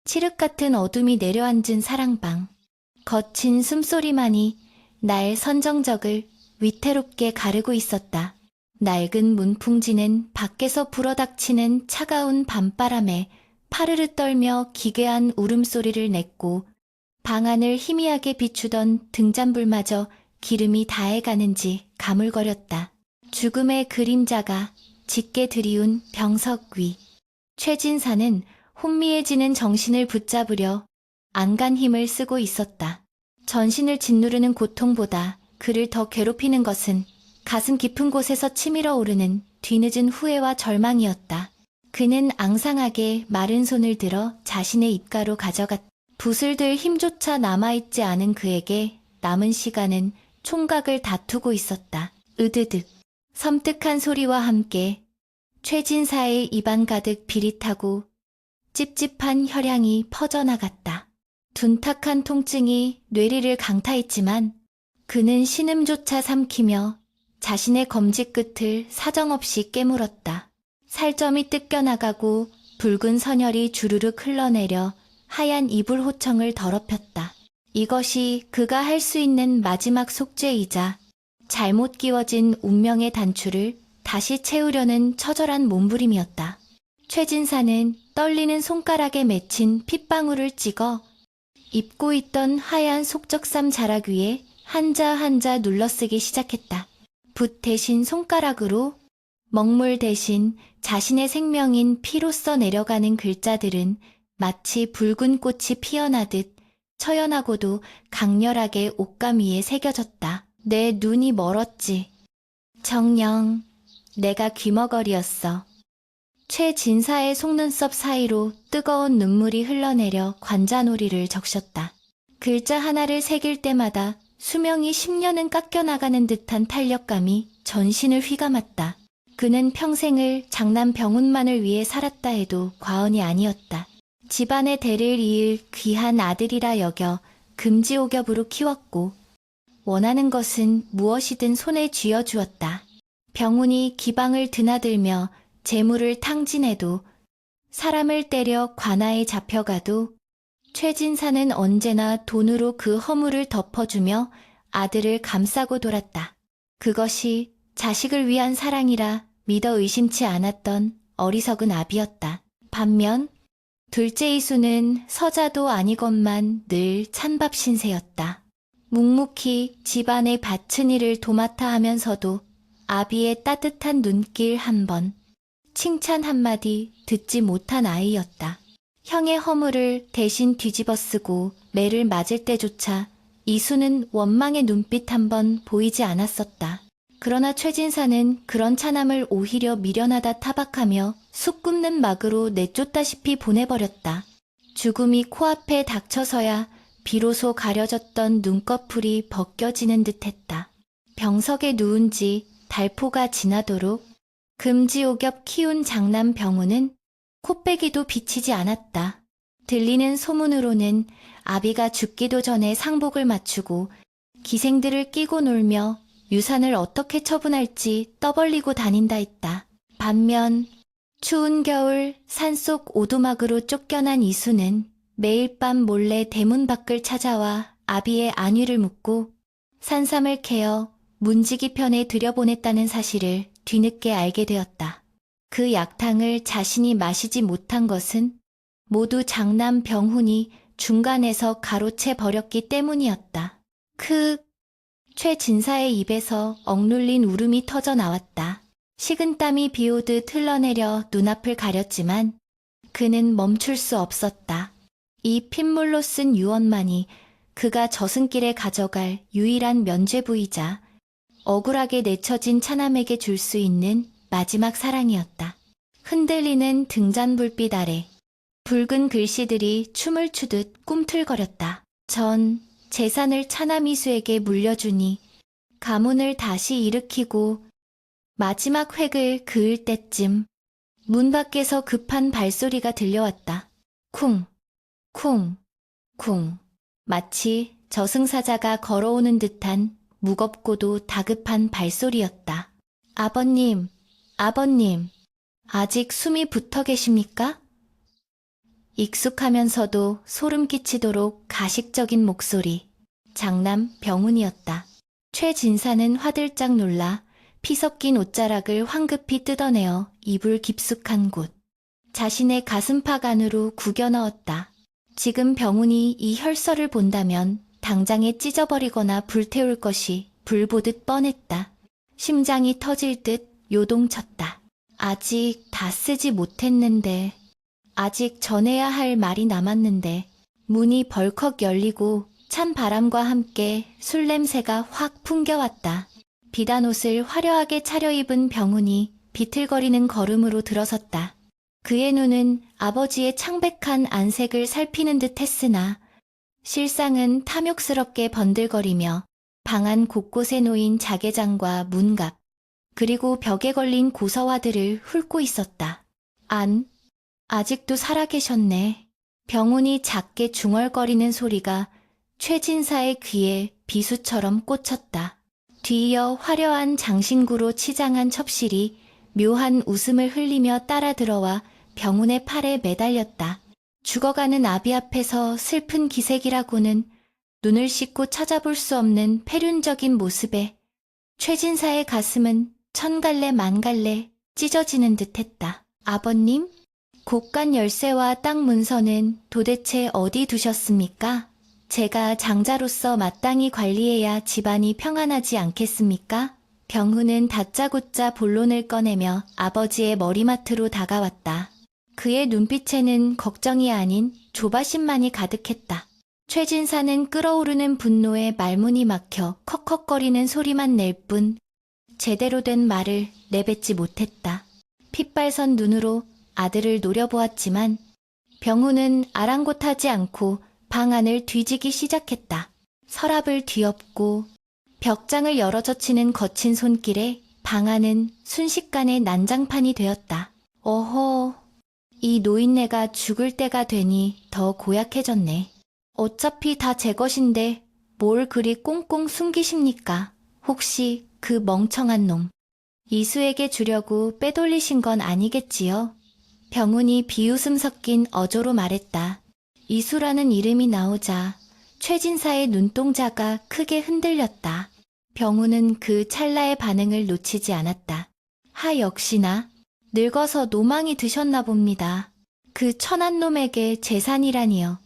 칠흑 같은 어둠이 내려앉은 사랑방. 거친 숨소리만이 날 선정적을 위태롭게 가르고 있었다. 낡은 문풍지는 밖에서 불어닥치는 차가운 밤바람에 파르르 떨며 기괴한 울음소리를 냈고 방안을 희미하게 비추던 등잔불마저 기름이 다해가는지 가물거렸다. 죽음의 그림자가 짙게 드리운 병석 위. 최진사는 혼미해지는 정신을 붙잡으려 안간 힘을 쓰고 있었다. 전신을 짓누르는 고통보다 그를 더 괴롭히는 것은 가슴 깊은 곳에서 치밀어 오르는 뒤늦은 후회와 절망이었다. 그는 앙상하게 마른 손을 들어 자신의 입가로 가져갔다. 붓을 들 힘조차 남아있지 않은 그에게 남은 시간은 총각을 다투고 있었다. 으드득. 섬뜩한 소리와 함께 최진사의 입안 가득 비릿하고 찝찝한 혈향이 퍼져나갔다. 둔탁한 통증이 뇌리를 강타했지만 그는 신음조차 삼키며 자신의 검지 끝을 사정없이 깨물었다. 살점이 뜯겨나가고 붉은 선혈이 주르륵 흘러내려 하얀 이불 호청을 더럽혔다. 이것이 그가 할 수 있는 마지막 속죄이자 잘못 끼워진 운명의 단추를 다시 채우려는 처절한 몸부림이었다. 최진사는 떨리는 손가락에 맺힌 핏방울을 찍어 입고 있던 하얀 속적삼 자락 위에 한자 한자 눌러쓰기 시작했다. 붓 대신 손가락으로, 먹물 대신 자신의 생명인 피로써 내려가는 글자들은 마치 붉은 꽃이 피어나듯 처연하고도 강렬하게 옷감 위에 새겨졌다. 내 눈이 멀었지. 정녕, 내가 귀머거리였어. 최진사의 속눈썹 사이로 뜨거운 눈물이 흘러내려 관자놀이를 적셨다. 글자 하나를 새길 때마다 수명이 10년은 깎여나가는 듯한 탄력감이 전신을 휘감았다. 그는 평생을 장남 병훈만을 위해 살았다 해도 과언이 아니었다. 집안의 대를 이을 귀한 아들이라 여겨 금지옥엽으로 키웠고 원하는 것은 무엇이든 손에 쥐어주었다. 병훈이 기방을 드나들며 재물을 탕진해도 사람을 때려 관아에 잡혀가도 최진사는 언제나 돈으로 그 허물을 덮어주며 아들을 감싸고 돌았다. 그것이 자식을 위한 사랑이라 믿어 의심치 않았던 어리석은 아비였다. 반면 둘째 이수는 서자도 아니건만 늘 찬밥 신세였다. 묵묵히 집안의 바친 일을 도맡아 하면서도 아비의 따뜻한 눈길 한 번, 칭찬 한마디 듣지 못한 아이였다. 형의 허물을 대신 뒤집어 쓰고 매를 맞을 때조차 이수는 원망의 눈빛 한 번 보이지 않았었다. 그러나 최진사는 그런 차남을 오히려 미련하다 타박하며 숲 굽는 막으로 내쫓다시피 보내버렸다. 죽음이 코앞에 닥쳐서야 비로소 가려졌던 눈꺼풀이 벗겨지는 듯했다. 병석에 누운 지 달포가 지나도록 금지옥엽 키운 장남 병훈은 코빼기도 비치지 않았다. 들리는 소문으로는 아비가 죽기도 전에 상복을 맞추고 기생들을 끼고 놀며 유산을 어떻게 처분할지 떠벌리고 다닌다 했다. 반면 추운 겨울 산속 오두막으로 쫓겨난 이수는 매일 밤 몰래 대문 밖을 찾아와 아비의 안위를 묻고 산삼을 캐어 문지기 편에 들여보냈다는 사실을 뒤늦게 알게 되었다. 그 약탕을 자신이 마시지 못한 것은 모두 장남 병훈이 중간에서 가로채 버렸기 때문이었다. 최진사의 입에서 억눌린 울음이 터져 나왔다. 식은땀이 비오듯 흘러내려 눈앞을 가렸지만 그는 멈출 수 없었다. 이 핏물로 쓴 유언만이 그가 저승길에 가져갈 유일한 면죄부이자 억울하게 내쳐진 차남에게 줄 수 있는 마지막 사랑이었다. 흔들리는 등잔불빛 아래 붉은 글씨들이 춤을 추듯 꿈틀거렸다. 전 재산을 차남 이수에게 물려주니 가문을 다시 일으키고 마지막 획을 그을 때쯤 문 밖에서 급한 발소리가 들려왔다. 쿵, 쿵, 쿵. 마치 저승사자가 걸어오는 듯한 무겁고도 다급한 발소리였다. 아버님, 아버님, 아직 숨이 붙어 계십니까? 익숙하면서도 소름 끼치도록 가식적인 목소리. 장남 병훈이었다. 최진사는 화들짝 놀라 피 섞인 옷자락을 황급히 뜯어내어 이불 깊숙한 곳, 자신의 가슴팍 안으로 구겨 넣었다. 지금 병훈이 이 혈서를 본다면 당장에 찢어버리거나 불태울 것이 불보듯 뻔했다. 심장이 터질 듯 요동쳤다. 아직 다 쓰지 못했는데, 아직 전해야 할 말이 남았는데, 문이 벌컥 열리고 찬 바람과 함께 술 냄새가 확 풍겨왔다. 비단 옷을 화려하게 차려입은 병훈이 비틀거리는 걸음으로 들어섰다. 그의 눈은 아버지의 창백한 안색을 살피는 듯 했으나 실상은 탐욕스럽게 번들거리며 방 안 곳곳에 놓인 자개장과 문갑, 그리고 벽에 걸린 고서화들을 훑고 있었다. 아직도 살아계셨네. 병훈이 작게 중얼거리는 소리가 최진사의 귀에 비수처럼 꽂혔다. 뒤이어 화려한 장신구로 치장한 첩실이 묘한 웃음을 흘리며 따라 들어와 병훈의 팔에 매달렸다. 죽어가는 아비 앞에서 슬픈 기색이라고는 눈을 씻고 찾아볼 수 없는 패륜적인 모습에 최진사의 가슴은 천갈래 만갈래 찢어지는 듯했다. 아버님? 곳간 열쇠와 땅 문서는 도대체 어디 두셨습니까? 제가 장자로서 마땅히 관리해야 집안이 평안하지 않겠습니까? 병훈은 다짜고짜 본론을 꺼내며 아버지의 머리맡으로 다가왔다. 그의 눈빛에는 걱정이 아닌 조바심만이 가득했다. 최진사는 끓어오르는 분노에 말문이 막혀 컥컥거리는 소리만 낼 뿐 제대로 된 말을 내뱉지 못했다. 핏발선 눈으로 아들을 노려보았지만 병훈은 아랑곳하지 않고 방 안을 뒤지기 시작했다. 서랍을 뒤엎고 벽장을 열어젖히는 거친 손길에 방 안은 순식간에 난장판이 되었다. 어허, 이 노인네가 죽을 때가 되니 더 고약해졌네. 어차피 다 제 것인데 뭘 그리 꽁꽁 숨기십니까? 혹시 그 멍청한 놈 이수에게 주려고 빼돌리신 건 아니겠지요? 병훈이 비웃음 섞인 어조로 말했다. 이수라는 이름이 나오자 최진사의 눈동자가 크게 흔들렸다. 병훈은 그 찰나의 반응을 놓치지 않았다. 역시나 늙어서 노망이 드셨나 봅니다. 그 천한 놈에게 재산이라니요.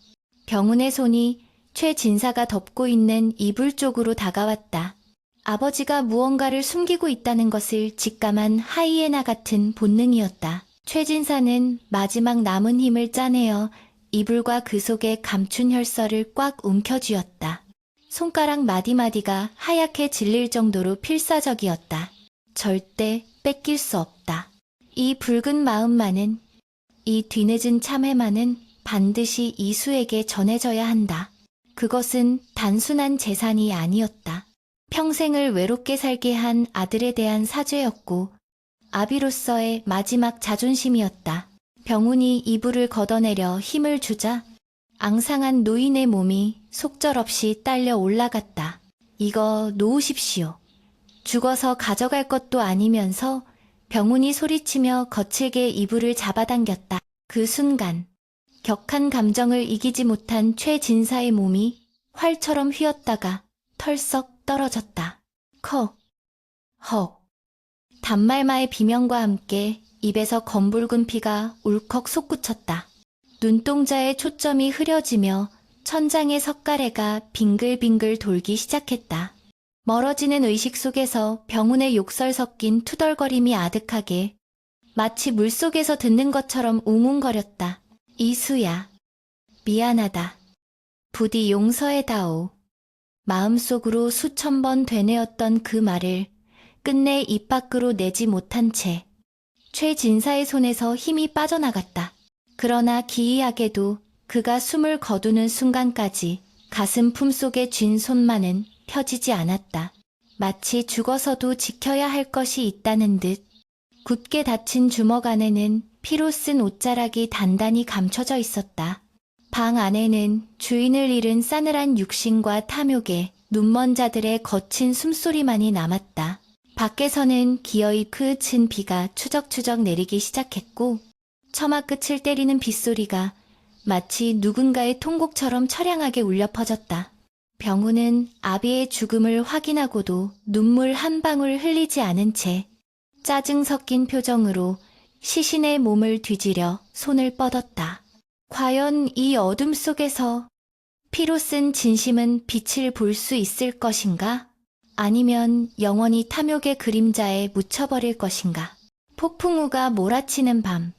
병훈의 손이 최진사가 덮고 있는 이불 쪽으로 다가왔다. 아버지가 무언가를 숨기고 있다는 것을 직감한 하이에나 같은 본능이었다. 최진사는 마지막 남은 힘을 짜내어 이불과 그 속에 감춘 혈서를 꽉 움켜쥐었다. 손가락 마디마디가 하얗게 질릴 정도로 필사적이었다. 절대 뺏길 수 없다. 이 붉은 마음만은, 이 뒤늦은 참회만은 반드시 이수에게 전해져야 한다. 그것은 단순한 재산이 아니었다. 평생을 외롭게 살게 한 아들에 대한 사죄였고 아비로서의 마지막 자존심이었다. 병훈이 이불을 걷어내려 힘을 주자 앙상한 노인의 몸이 속절없이 딸려 올라갔다. 이거 놓으십시오. 죽어서 가져갈 것도 아니면서. 병훈이 소리치며 거칠게 이불을 잡아당겼다. 그 순간 격한 감정을 이기지 못한 최진사의 몸이 활처럼 휘었다가 털썩 떨어졌다. 헉. 단말마의 비명과 함께 입에서 검붉은 피가 울컥 솟구쳤다. 눈동자의 초점이 흐려지며 천장의 석가래가 빙글빙글 돌기 시작했다. 멀어지는 의식 속에서 병훈의 욕설 섞인 투덜거림이 아득하게 마치 물속에서 듣는 것처럼 웅웅거렸다. 이수야, 미안하다. 부디 용서해다오. 마음속으로 수천 번 되뇌었던 그 말을 끝내 입 밖으로 내지 못한 채 최진사의 손에서 힘이 빠져나갔다. 그러나 기이하게도 그가 숨을 거두는 순간까지 가슴 품속에 쥔 손만은 펴지지 않았다. 마치 죽어서도 지켜야 할 것이 있다는 듯 굳게 닫힌 주먹 안에는 피로 쓴 옷자락이 단단히 감춰져 있었다. 방 안에는 주인을 잃은 싸늘한 육신과 탐욕에 눈먼 자들의 거친 숨소리만이 남았다. 밖에서는 기어이 그친 비가 추적추적 내리기 시작했고 처마 끝을 때리는 빗소리가 마치 누군가의 통곡처럼 처량하게 울려 퍼졌다. 병우는 아비의 죽음을 확인하고도 눈물 한 방울 흘리지 않은 채 짜증 섞인 표정으로 시신의 몸을 뒤지려 손을 뻗었다. 과연 이 어둠 속에서 피로 쓴 진심은 빛을 볼 수 있을 것인가? 아니면 영원히 탐욕의 그림자에 묻혀버릴 것인가? 폭풍우가 몰아치는 밤,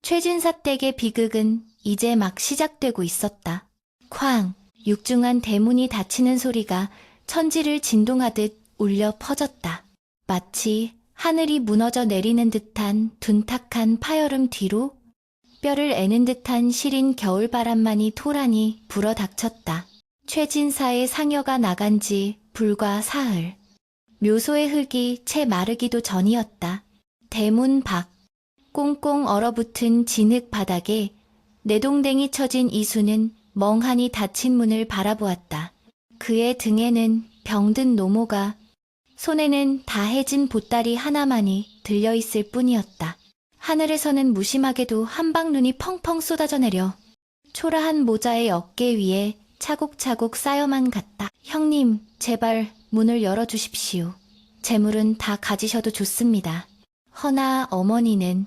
최진사 댁의 비극은 이제 막 시작되고 있었다. 쾅! 육중한 대문이 닫히는 소리가 천지를 진동하듯 울려 퍼졌다. 마치 하늘이 무너져 내리는 듯한 둔탁한 파여름 뒤로 뼈를 애는 듯한 시린 겨울바람만이 토란히 불어닥쳤다. 최진사의 상여가 나간 지 불과 사흘. 묘소의 흙이 채 마르기도 전이었다. 대문 밖, 꽁꽁 얼어붙은 진흙 바닥에 내동댕이 쳐진 이수는 멍하니 닫힌 문을 바라보았다. 그의 등에는 병든 노모가, 손에는 다해진 보따리 하나만이 들려있을 뿐이었다. 하늘에서는 무심하게도 한방눈이 펑펑 쏟아져 내려 초라한 모자의 어깨 위에 차곡차곡 쌓여만 갔다. 형님, 제발 문을 열어주십시오. 재물은 다 가지셔도 좋습니다. 허나 어머니는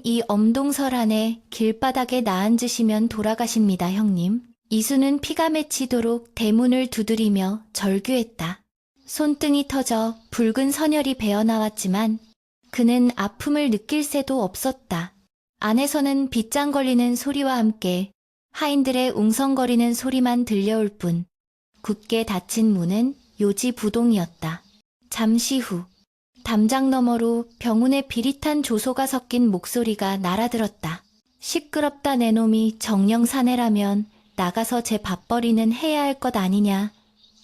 이 엄동설 안에 길바닥에 나앉으시면 돌아가십니다, 형님. 이수는 피가 맺히도록 대문을 두드리며 절규했다. 손등이 터져 붉은 선혈이 배어나왔지만 그는 아픔을 느낄 새도 없었다. 안에서는 빗장 걸리는 소리와 함께 하인들의 웅성거리는 소리만 들려올 뿐 굳게 닫힌 문은 요지부동이었다. 잠시 후 담장 너머로 병운의 비릿한 조소가 섞인 목소리가 날아들었다. 시끄럽다 내 놈이 정령 사내라면 나가서 제 밥벌이는 해야 할 것 아니냐.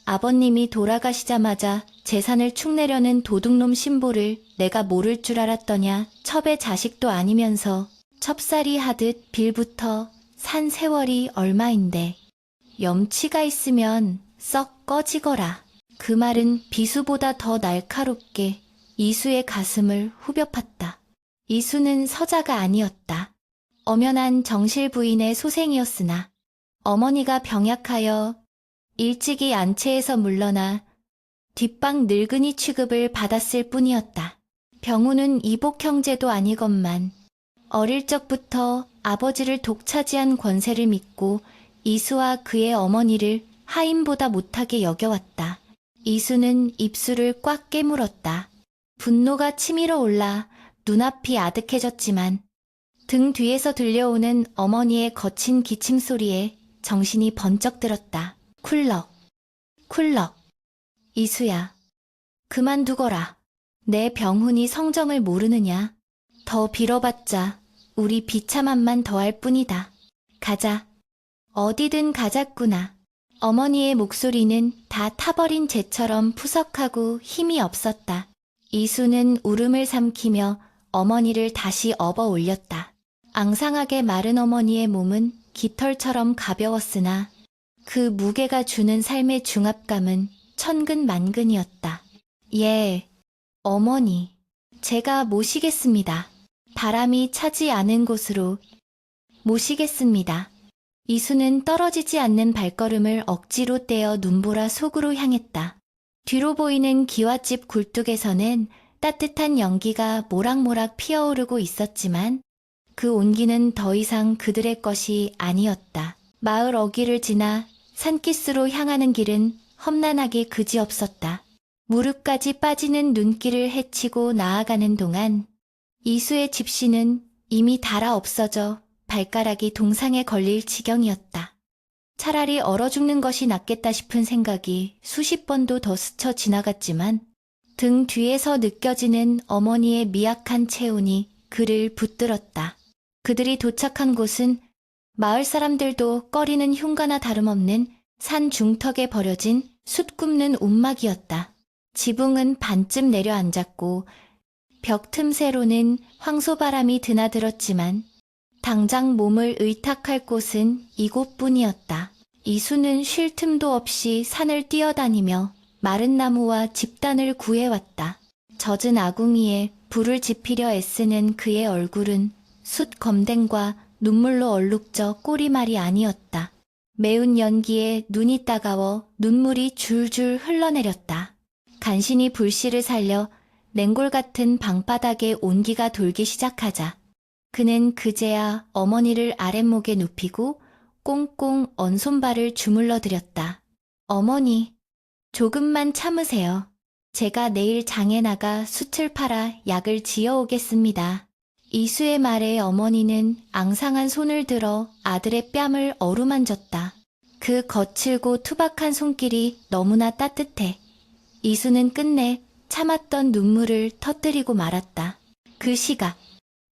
아버님이 돌아가시자마자 재산을 축내려는 도둑놈 신보를 내가 모를 줄 알았더냐. 첩의 자식도 아니면서 첩살이 하듯 빌부터 산 세월이 얼마인데 염치가 있으면 썩 꺼지거라. 그 말은 비수보다 더 날카롭게 이수의 가슴을 후벼 팠다. 이수는 서자가 아니었다. 엄연한 정실 부인의 소생이었으나 어머니가 병약하여 일찍이 안채에서 물러나 뒷방 늙은이 취급을 받았을 뿐이었다. 병우는 이복 형제도 아니건만 어릴 적부터 아버지를 독차지한 권세를 믿고 이수와 그의 어머니를 하인보다 못하게 여겨왔다. 이수는 입술을 꽉 깨물었다. 분노가 치밀어 올라 눈앞이 아득해졌지만 등 뒤에서 들려오는 어머니의 거친 기침 소리에 정신이 번쩍 들었다. 쿨럭, 쿨럭. 이수야, 그만두거라. 내 병훈이 성정을 모르느냐. 더 빌어봤자 우리 비참함만 더할 뿐이다. 가자. 어디든 가자꾸나. 어머니의 목소리는 다 타버린 재처럼 푸석하고 힘이 없었다. 이수는 울음을 삼키며 어머니를 다시 업어 올렸다. 앙상하게 마른 어머니의 몸은 깃털처럼 가벼웠으나 그 무게가 주는 삶의 중압감은 천근만근이었다. 예, 어머니, 제가 모시겠습니다. 바람이 차지 않은 곳으로 모시겠습니다. 이수는 떨어지지 않는 발걸음을 억지로 떼어 눈보라 속으로 향했다. 뒤로 보이는 기와집 굴뚝에서는 따뜻한 연기가 모락모락 피어오르고 있었지만 그 온기는 더 이상 그들의 것이 아니었다. 마을 어귀를 지나 산기스로 향하는 길은 험난하기 그지없었다. 무릎까지 빠지는 눈길을 헤치고 나아가는 동안 이수의 집시는 이미 닳아 없어져 발가락이 동상에 걸릴 지경이었다. 차라리 얼어 죽는 것이 낫겠다 싶은 생각이 수십 번도 더 스쳐 지나갔지만 등 뒤에서 느껴지는 어머니의 미약한 체온이 그를 붙들었다. 그들이 도착한 곳은 마을 사람들도 꺼리는 흉가나 다름없는 산 중턱에 버려진 숯 굽는 움막이었다. 지붕은 반쯤 내려앉았고 벽 틈새로는 황소바람이 드나들었지만 당장 몸을 의탁할 곳은 이곳뿐이었다. 이수는 쉴 틈도 없이 산을 뛰어다니며 마른 나무와 집단을 구해왔다. 젖은 아궁이에 불을 지피려 애쓰는 그의 얼굴은 숯 검댕과 눈물로 얼룩져 꼬리말이 아니었다. 매운 연기에 눈이 따가워 눈물이 줄줄 흘러내렸다. 간신히 불씨를 살려 냉골 같은 방바닥에 온기가 돌기 시작하자 그는 그제야 어머니를 아랫목에 눕히고 꽁꽁 언 손발을 주물러 드렸다. 어머니, 조금만 참으세요. 제가 내일 장에 나가 숯을 팔아 약을 지어오겠습니다. 이수의 말에 어머니는 앙상한 손을 들어 아들의 뺨을 어루만졌다. 그 거칠고 투박한 손길이 너무나 따뜻해 이수는 끝내 참았던 눈물을 터뜨리고 말았다. 그 시각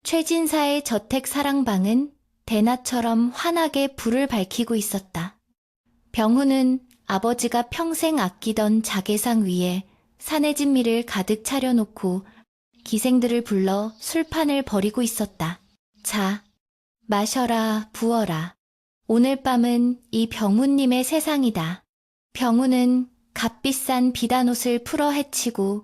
최진사의 저택 사랑방은 대낮처럼 환하게 불을 밝히고 있었다. 병훈은 아버지가 평생 아끼던 자개상 위에 산해진미를 가득 차려놓고 기생들을 불러 술판을 벌이고 있었다. 자, 마셔라, 부어라. 오늘 밤은 이 병훈님의 세상이다. 병훈은 값비싼 비단옷을 풀어 헤치고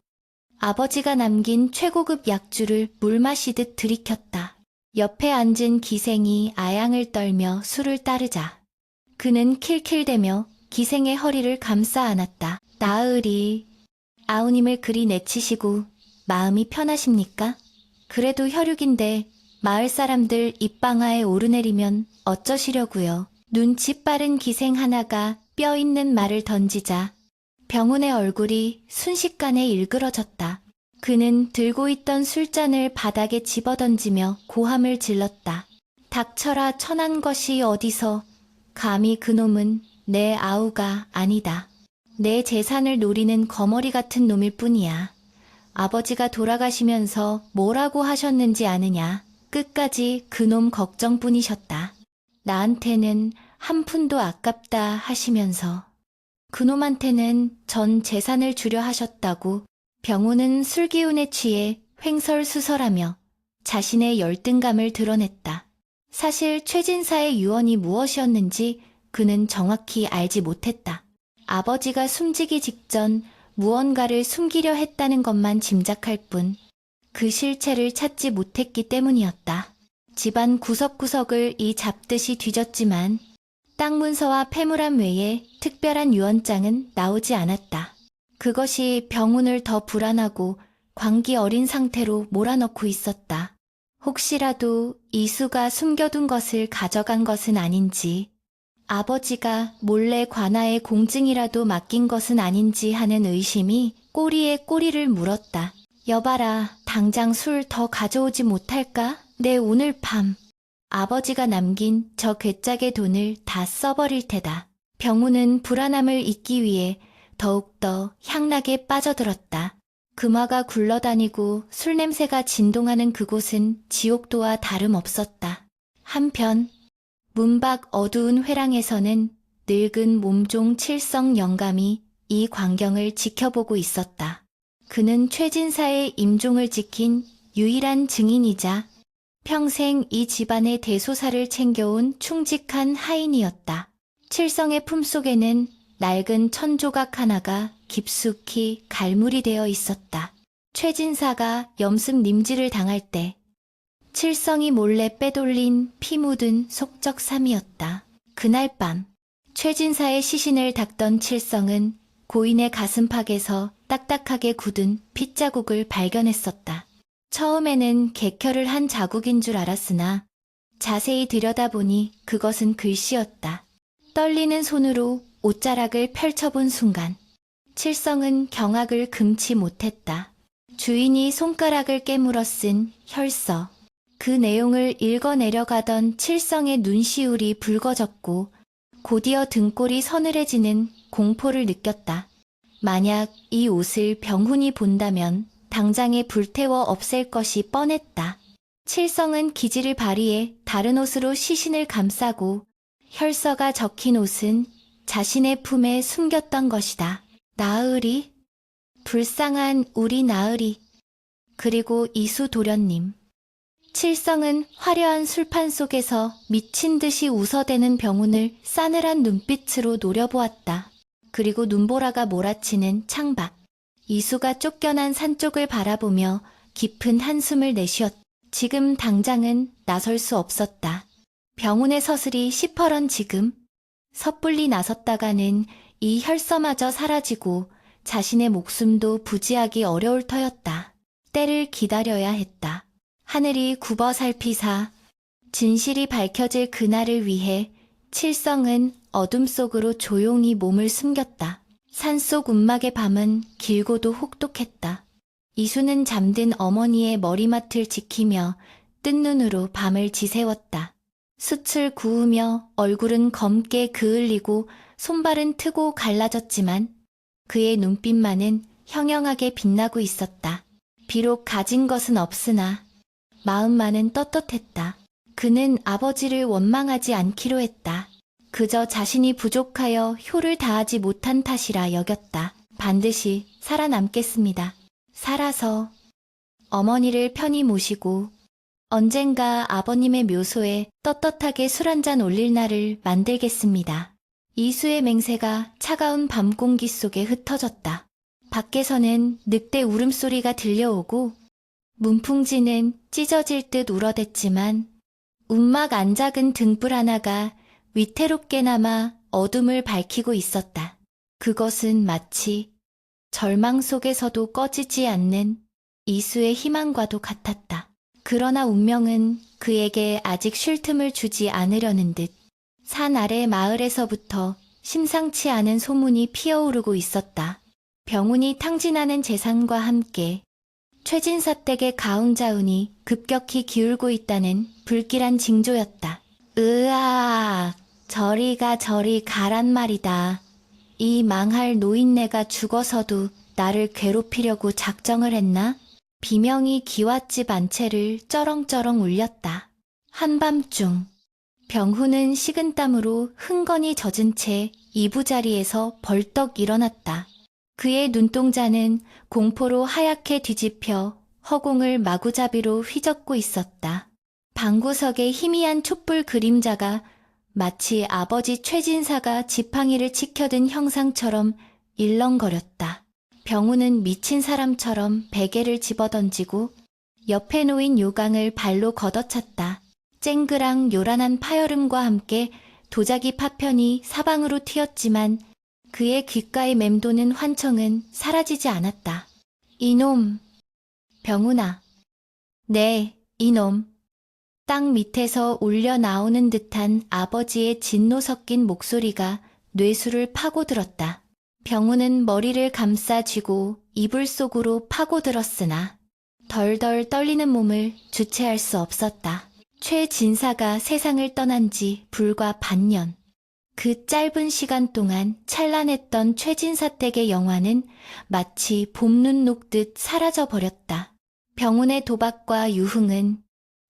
아버지가 남긴 최고급 약주를 물 마시듯 들이켰다. 옆에 앉은 기생이 아양을 떨며 술을 따르자 그는 킬킬대며 기생의 허리를 감싸 안았다. 나으리, 아우님을 그리 내치시고 마음이 편하십니까? 그래도 혈육인데 마을 사람들 입방아에 오르내리면 어쩌시려고요. 눈치 빠른 기생 하나가 뼈 있는 말을 던지자 병훈의 얼굴이 순식간에 일그러졌다. 그는 들고 있던 술잔을 바닥에 집어던지며 고함을 질렀다. 닥쳐라 천한 것이 어디서 감히 그놈은 내 아우가 아니다. 내 재산을 노리는 거머리 같은 놈일 뿐이야. 아버지가 돌아가시면서 뭐라고 하셨는지 아느냐. 끝까지 그놈 걱정뿐이셨다. 나한테는 한 푼도 아깝다 하시면서 그놈한테는 전 재산을 주려 하셨다고. 병훈은 술기운에 취해 횡설수설하며 자신의 열등감을 드러냈다. 사실 최진사의 유언이 무엇이었는지 그는 정확히 알지 못했다. 아버지가 숨지기 직전 무언가를 숨기려 했다는 것만 짐작할 뿐 그 실체를 찾지 못했기 때문이었다. 집안 구석구석을 이 잡듯이 뒤졌지만 땅 문서와 폐물함 외에 특별한 유언장은 나오지 않았다. 그것이 병훈을 더 불안하고 광기 어린 상태로 몰아넣고 있었다. 혹시라도 이수가 숨겨둔 것을 가져간 것은 아닌지, 아버지가 몰래 관아에 공증이라도 맡긴 것은 아닌지 하는 의심이 꼬리에 꼬리를 물었다. 여봐라, 당장 술 더 가져오지 못할까? 내 오늘 밤 아버지가 남긴 저 괴짝의 돈을 다 써버릴 테다. 병훈은 불안함을 잊기 위해 더욱더 향락에 빠져들었다. 금화가 굴러다니고 술 냄새가 진동하는 그곳은 지옥도와 다름없었다. 한편 문 밖 어두운 회랑에서는 늙은 몸종 칠성 영감이 이 광경을 지켜보고 있었다. 그는 최진사의 임종을 지킨 유일한 증인이자 평생 이 집안의 대소사를 챙겨온 충직한 하인이었다. 칠성의 품속에는 낡은 천조각 하나가 깊숙이 갈무리 되어 있었다. 최진사가 염습 님지를 당할 때 칠성이 몰래 빼돌린 피 묻은 속적삼이었다. 그날 밤 최진사의 시신을 닦던 칠성은 고인의 가슴팍에서 딱딱하게 굳은 핏자국을 발견했었다. 처음에는 개켜를 한 자국인 줄 알았으나 자세히 들여다보니 그것은 글씨였다. 떨리는 손으로 옷자락을 펼쳐본 순간 칠성은 경악을 금치 못했다. 주인이 손가락을 깨물어 쓴 혈서. 그 내용을 읽어내려가던 칠성의 눈시울이 붉어졌고 곧이어 등골이 서늘해지는 공포를 느꼈다. 만약 이 옷을 병훈이 본다면 당장에 불태워 없앨 것이 뻔했다. 칠성은 기지를 발휘해 다른 옷으로 시신을 감싸고 혈서가 적힌 옷은 자신의 품에 숨겼던 것이다. 나으리, 불쌍한 우리 나으리, 그리고 이수 도련님. 칠성은 화려한 술판 속에서 미친 듯이 웃어대는 병훈을 싸늘한 눈빛으로 노려보았다. 그리고 눈보라가 몰아치는 창밖. 이수가 쫓겨난 산 쪽을 바라보며 깊은 한숨을 내쉬었다. 지금 당장은 나설 수 없었다. 병운의 서슬이 시퍼런 지금 섣불리 나섰다가는 이 혈서마저 사라지고 자신의 목숨도 부지하기 어려울 터였다. 때를 기다려야 했다. 하늘이 굽어 살피사 진실이 밝혀질 그날을 위해 칠성은 어둠 속으로 조용히 몸을 숨겼다. 산속 움막의 밤은 길고도 혹독했다. 이수는 잠든 어머니의 머리맡을 지키며 뜬 눈으로 밤을 지새웠다. 숯을 구우며 얼굴은 검게 그을리고 손발은 트고 갈라졌지만 그의 눈빛만은 형형하게 빛나고 있었다. 비록 가진 것은 없으나 마음만은 떳떳했다. 그는 아버지를 원망하지 않기로 했다. 그저 자신이 부족하여 효를 다하지 못한 탓이라 여겼다. 반드시 살아남겠습니다. 살아서 어머니를 편히 모시고 언젠가 아버님의 묘소에 떳떳하게 술 한잔 올릴 날을 만들겠습니다. 이수의 맹세가 차가운 밤 공기 속에 흩어졌다. 밖에서는 늑대 울음소리가 들려오고 문풍지는 찢어질 듯 울어댔지만 움막 안 작은 등불 하나가 위태롭게나마 어둠을 밝히고 있었다. 그것은 마치 절망 속에서도 꺼지지 않는 이수의 희망과도 같았다. 그러나 운명은 그에게 아직 쉴 틈을 주지 않으려는 듯 산 아래 마을에서부터 심상치 않은 소문이 피어오르고 있었다. 병운이 탕진하는 재산과 함께 최진사댁의 가웅자운이 급격히 기울고 있다는 불길한 징조였다. 으아, 저리 가란 말이다. 이 망할 노인네가 죽어서도 나를 괴롭히려고 작정을 했나? 비명이 기와집 안채를 쩌렁쩌렁 울렸다. 한밤중 병훈은 식은땀으로 흥건히 젖은 채 이부자리에서 벌떡 일어났다. 그의 눈동자는 공포로 하얗게 뒤집혀 허공을 마구잡이로 휘젓고 있었다. 방구석의 희미한 촛불 그림자가 마치 아버지 최진사가 지팡이를 치켜든 형상처럼 일렁거렸다. 병훈은 미친 사람처럼 베개를 집어던지고 옆에 놓인 요강을 발로 걷어찼다. 쨍그랑 요란한 파열음과 함께 도자기 파편이 사방으로 튀었지만 그의 귓가에 맴도는 환청은 사라지지 않았다. 이놈! 병훈아. 네, 이놈. 땅 밑에서 울려 나오는 듯한 아버지의 진노 섞인 목소리가 뇌수를 파고들었다. 병훈은 머리를 감싸 쥐고 이불 속으로 파고들었으나 덜덜 떨리는 몸을 주체할 수 없었다. 최진사가 세상을 떠난 지 불과 반년. 그 짧은 시간 동안 찬란했던 최진사댁의 영화는 마치 봄눈 녹듯 사라져버렸다. 병훈의 도박과 유흥은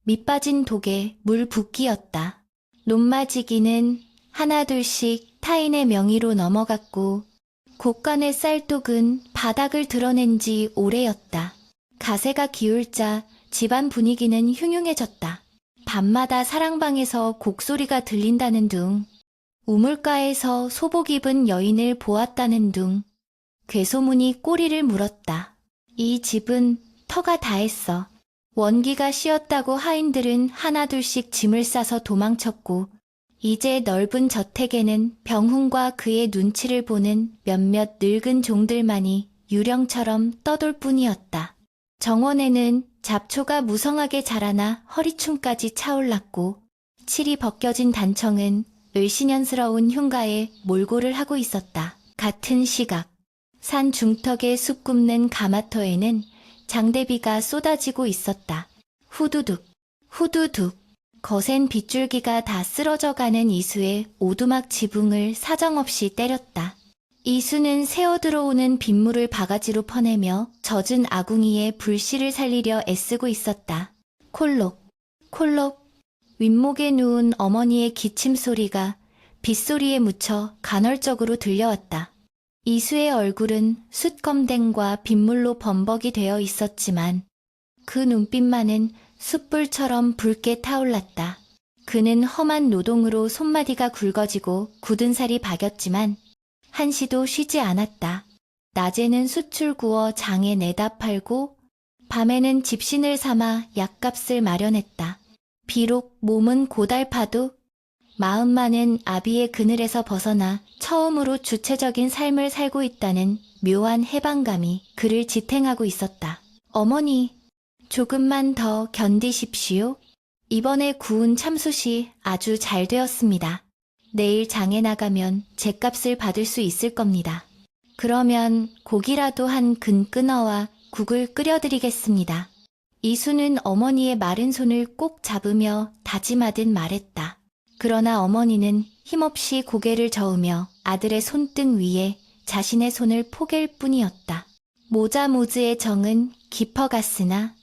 밑빠진 독에 물 붓기였다. 논마지기는 하나둘씩 타인의 명의로 넘어갔고 곳간의 쌀독은 바닥을 드러낸 지 오래였다. 가세가 기울자 집안 분위기는 흉흉해졌다. 밤마다 사랑방에서 곡소리가 들린다는 둥, 우물가에서 소복 입은 여인을 보았다는 둥, 괴소문이 꼬리를 물었다. 이 집은 터가 다했어. 원기가 씌었다고 하인들은 하나둘씩 짐을 싸서 도망쳤고 이제 넓은 저택에는 병훈과 그의 눈치를 보는 몇몇 늙은 종들만이 유령처럼 떠돌 뿐이었다. 정원에는 잡초가 무성하게 자라나 허리춤까지 차올랐고 칠이 벗겨진 단청은 을씨년스러운 흉가에 몰골을 하고 있었다. 같은 시각 산 중턱에 숲 굽는 가마터에는 장대비가 쏟아지고 있었다. 후두둑, 후두둑. 거센 빗줄기가 다 쓰러져가는 이수의 오두막 지붕을 사정없이 때렸다. 이수는 새어들어오는 빗물을 바가지로 퍼내며 젖은 아궁이에 불씨를 살리려 애쓰고 있었다. 콜록, 콜록. 윗목에 누운 어머니의 기침 소리가 빗소리에 묻혀 간헐적으로 들려왔다. 이수의 얼굴은 숯검댕과 빗물로 범벅이 되어 있었지만 그 눈빛만은 숯불처럼 붉게 타올랐다. 그는 험한 노동으로 손마디가 굵어지고 굳은 살이 박였지만 한시도 쉬지 않았다. 낮에는 숯을 구워 장에 내다 팔고 밤에는 집신을 삼아 약값을 마련했다. 비록 몸은 고달파도 마음만은 아비의 그늘에서 벗어나 처음으로 주체적인 삶을 살고 있다는 묘한 해방감이 그를 지탱하고 있었다. 어머니, 조금만 더 견디십시오. 이번에 구운 참숯이 아주 잘 되었습니다. 내일 장에 나가면 죗값을 받을 수 있을 겁니다. 그러면 고기라도 한 근 끊어와 국을 끓여드리겠습니다. 이수는 어머니의 마른 손을 꼭 잡으며 다짐하듯 말했다. 그러나 어머니는 힘없이 고개를 저으며 아들의 손등 위에 자신의 손을 포갤 뿐이었다. 모자모즈의 정은 깊어갔으나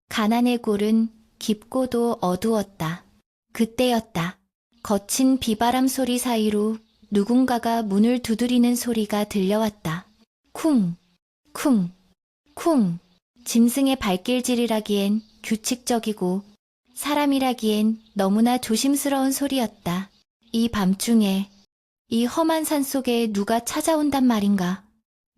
가난의 골은 깊고도 어두웠다. 그때였다. 거친 비바람 소리 사이로 누군가가 문을 두드리는 소리가 들려왔다. 쿵, 쿵, 쿵. 짐승의 발길질이라기엔 규칙적이고 사람이라기엔 너무나 조심스러운 소리였다. 이 밤중에 이 험한 산 속에 누가 찾아온단 말인가.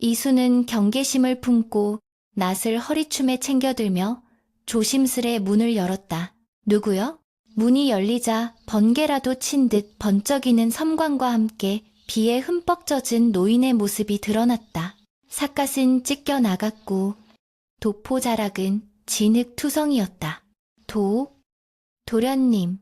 이수는 경계심을 품고 낫을 허리춤에 챙겨들며 조심스레 문을 열었다. 누구요? 문이 열리자 번개라도 친 듯 번쩍이는 섬광과 함께 비에 흠뻑 젖은 노인의 모습이 드러났다. 삿갓은 찢겨 나갔고 도포자락은 진흙투성이었다. 도련님.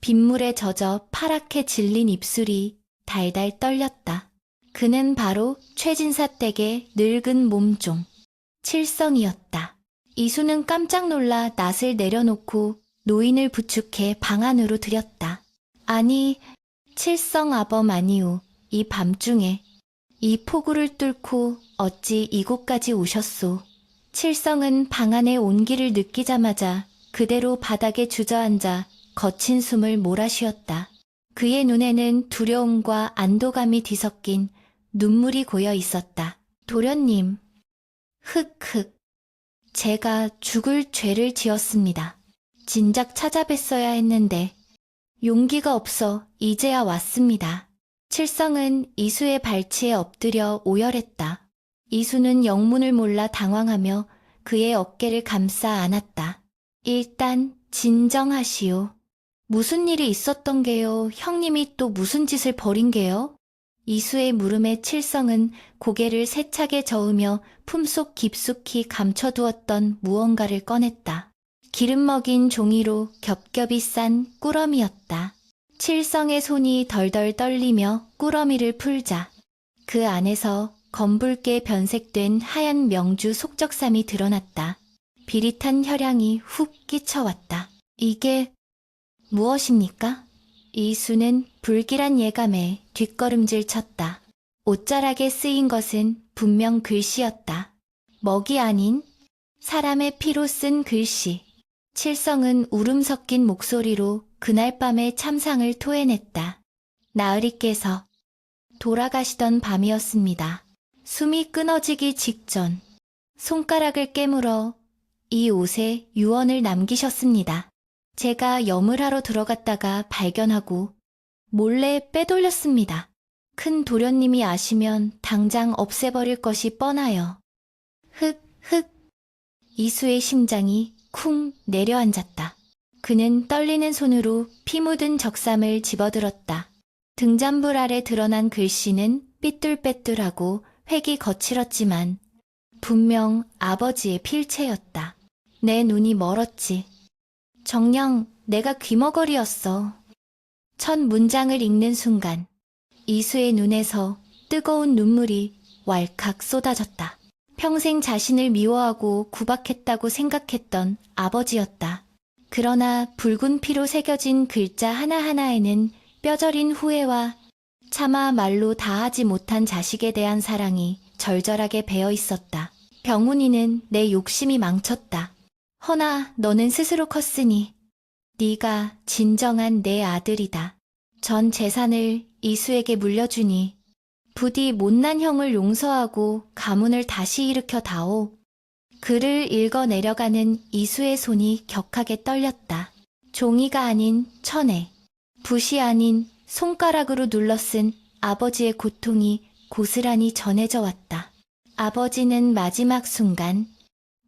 빗물에 젖어 파랗게 질린 입술이 달달 떨렸다. 그는 바로 최진사 댁의 늙은 몸종, 칠성이었다. 이수는 깜짝 놀라 낫을 내려놓고 노인을 부축해 방 안으로 들였다. 아니, 칠성 아범 아니오. 이 밤중에 이 폭우를 뚫고 어찌 이곳까지 오셨소. 칠성은 방 안의 온기를 느끼자마자 그대로 바닥에 주저앉아 거친 숨을 몰아쉬었다. 그의 눈에는 두려움과 안도감이 뒤섞인 눈물이 고여 있었다. 도련님, 흑흑. 제가 죽을 죄를 지었습니다. 진작 찾아뵀어야 했는데 용기가 없어 이제야 왔습니다. 칠성은 이수의 발치에 엎드려 오열했다. 이수는 영문을 몰라 당황하며 그의 어깨를 감싸 안았다. 일단 진정하시오. 무슨 일이 있었던 게요? 형님이 또 무슨 짓을 벌인 게요? 이수의 물음에 칠성은 고개를 세차게 저으며 품속 깊숙이 감춰두었던 무언가를 꺼냈다. 기름 먹인 종이로 겹겹이 싼 꾸러미였다. 칠성의 손이 덜덜 떨리며 꾸러미를 풀자 그 안에서 검붉게 변색된 하얀 명주 속적삼이 드러났다. 비릿한 혈향이 훅 끼쳐왔다. 이게 무엇입니까? 이수는 불길한 예감에 뒷걸음질 쳤다. 옷자락에 쓰인 것은 분명 글씨였다. 먹이 아닌 사람의 피로 쓴 글씨. 칠성은 울음 섞인 목소리로 그날 밤의 참상을 토해냈다. 나으리께서 돌아가시던 밤이었습니다. 숨이 끊어지기 직전 손가락을 깨물어 이 옷에 유언을 남기셨습니다. 제가 염을 하러 들어갔다가 발견하고 몰래 빼돌렸습니다. 큰 도련님이 아시면 당장 없애버릴 것이 뻔하여. 흑흑. 이수의 심장이 쿵 내려앉았다. 그는 떨리는 손으로 피 묻은 적삼을 집어들었다. 등잔불 아래 드러난 글씨는 삐뚤빼뚤하고 획이 거칠었지만 분명 아버지의 필체였다. 내 눈이 멀었지. 정녕 내가 귀머거리였어. 첫 문장을 읽는 순간 이수의 눈에서 뜨거운 눈물이 왈칵 쏟아졌다. 평생 자신을 미워하고 구박했다고 생각했던 아버지였다. 그러나 붉은 피로 새겨진 글자 하나하나에는 뼈저린 후회와 차마 말로 다하지 못한 자식에 대한 사랑이 절절하게 배어 있었다. 병훈이는 내 욕심이 망쳤다. 허나 너는 스스로 컸으니 네가 진정한 내 아들이다. 전 재산을 이수에게 물려주니 부디 못난 형을 용서하고 가문을 다시 일으켜 다오. 글을 읽어 내려가는 이수의 손이 격하게 떨렸다. 종이가 아닌 천에, 붓이 아닌 손가락으로 눌러쓴 아버지의 고통이 고스란히 전해져 왔다. 아버지는 마지막 순간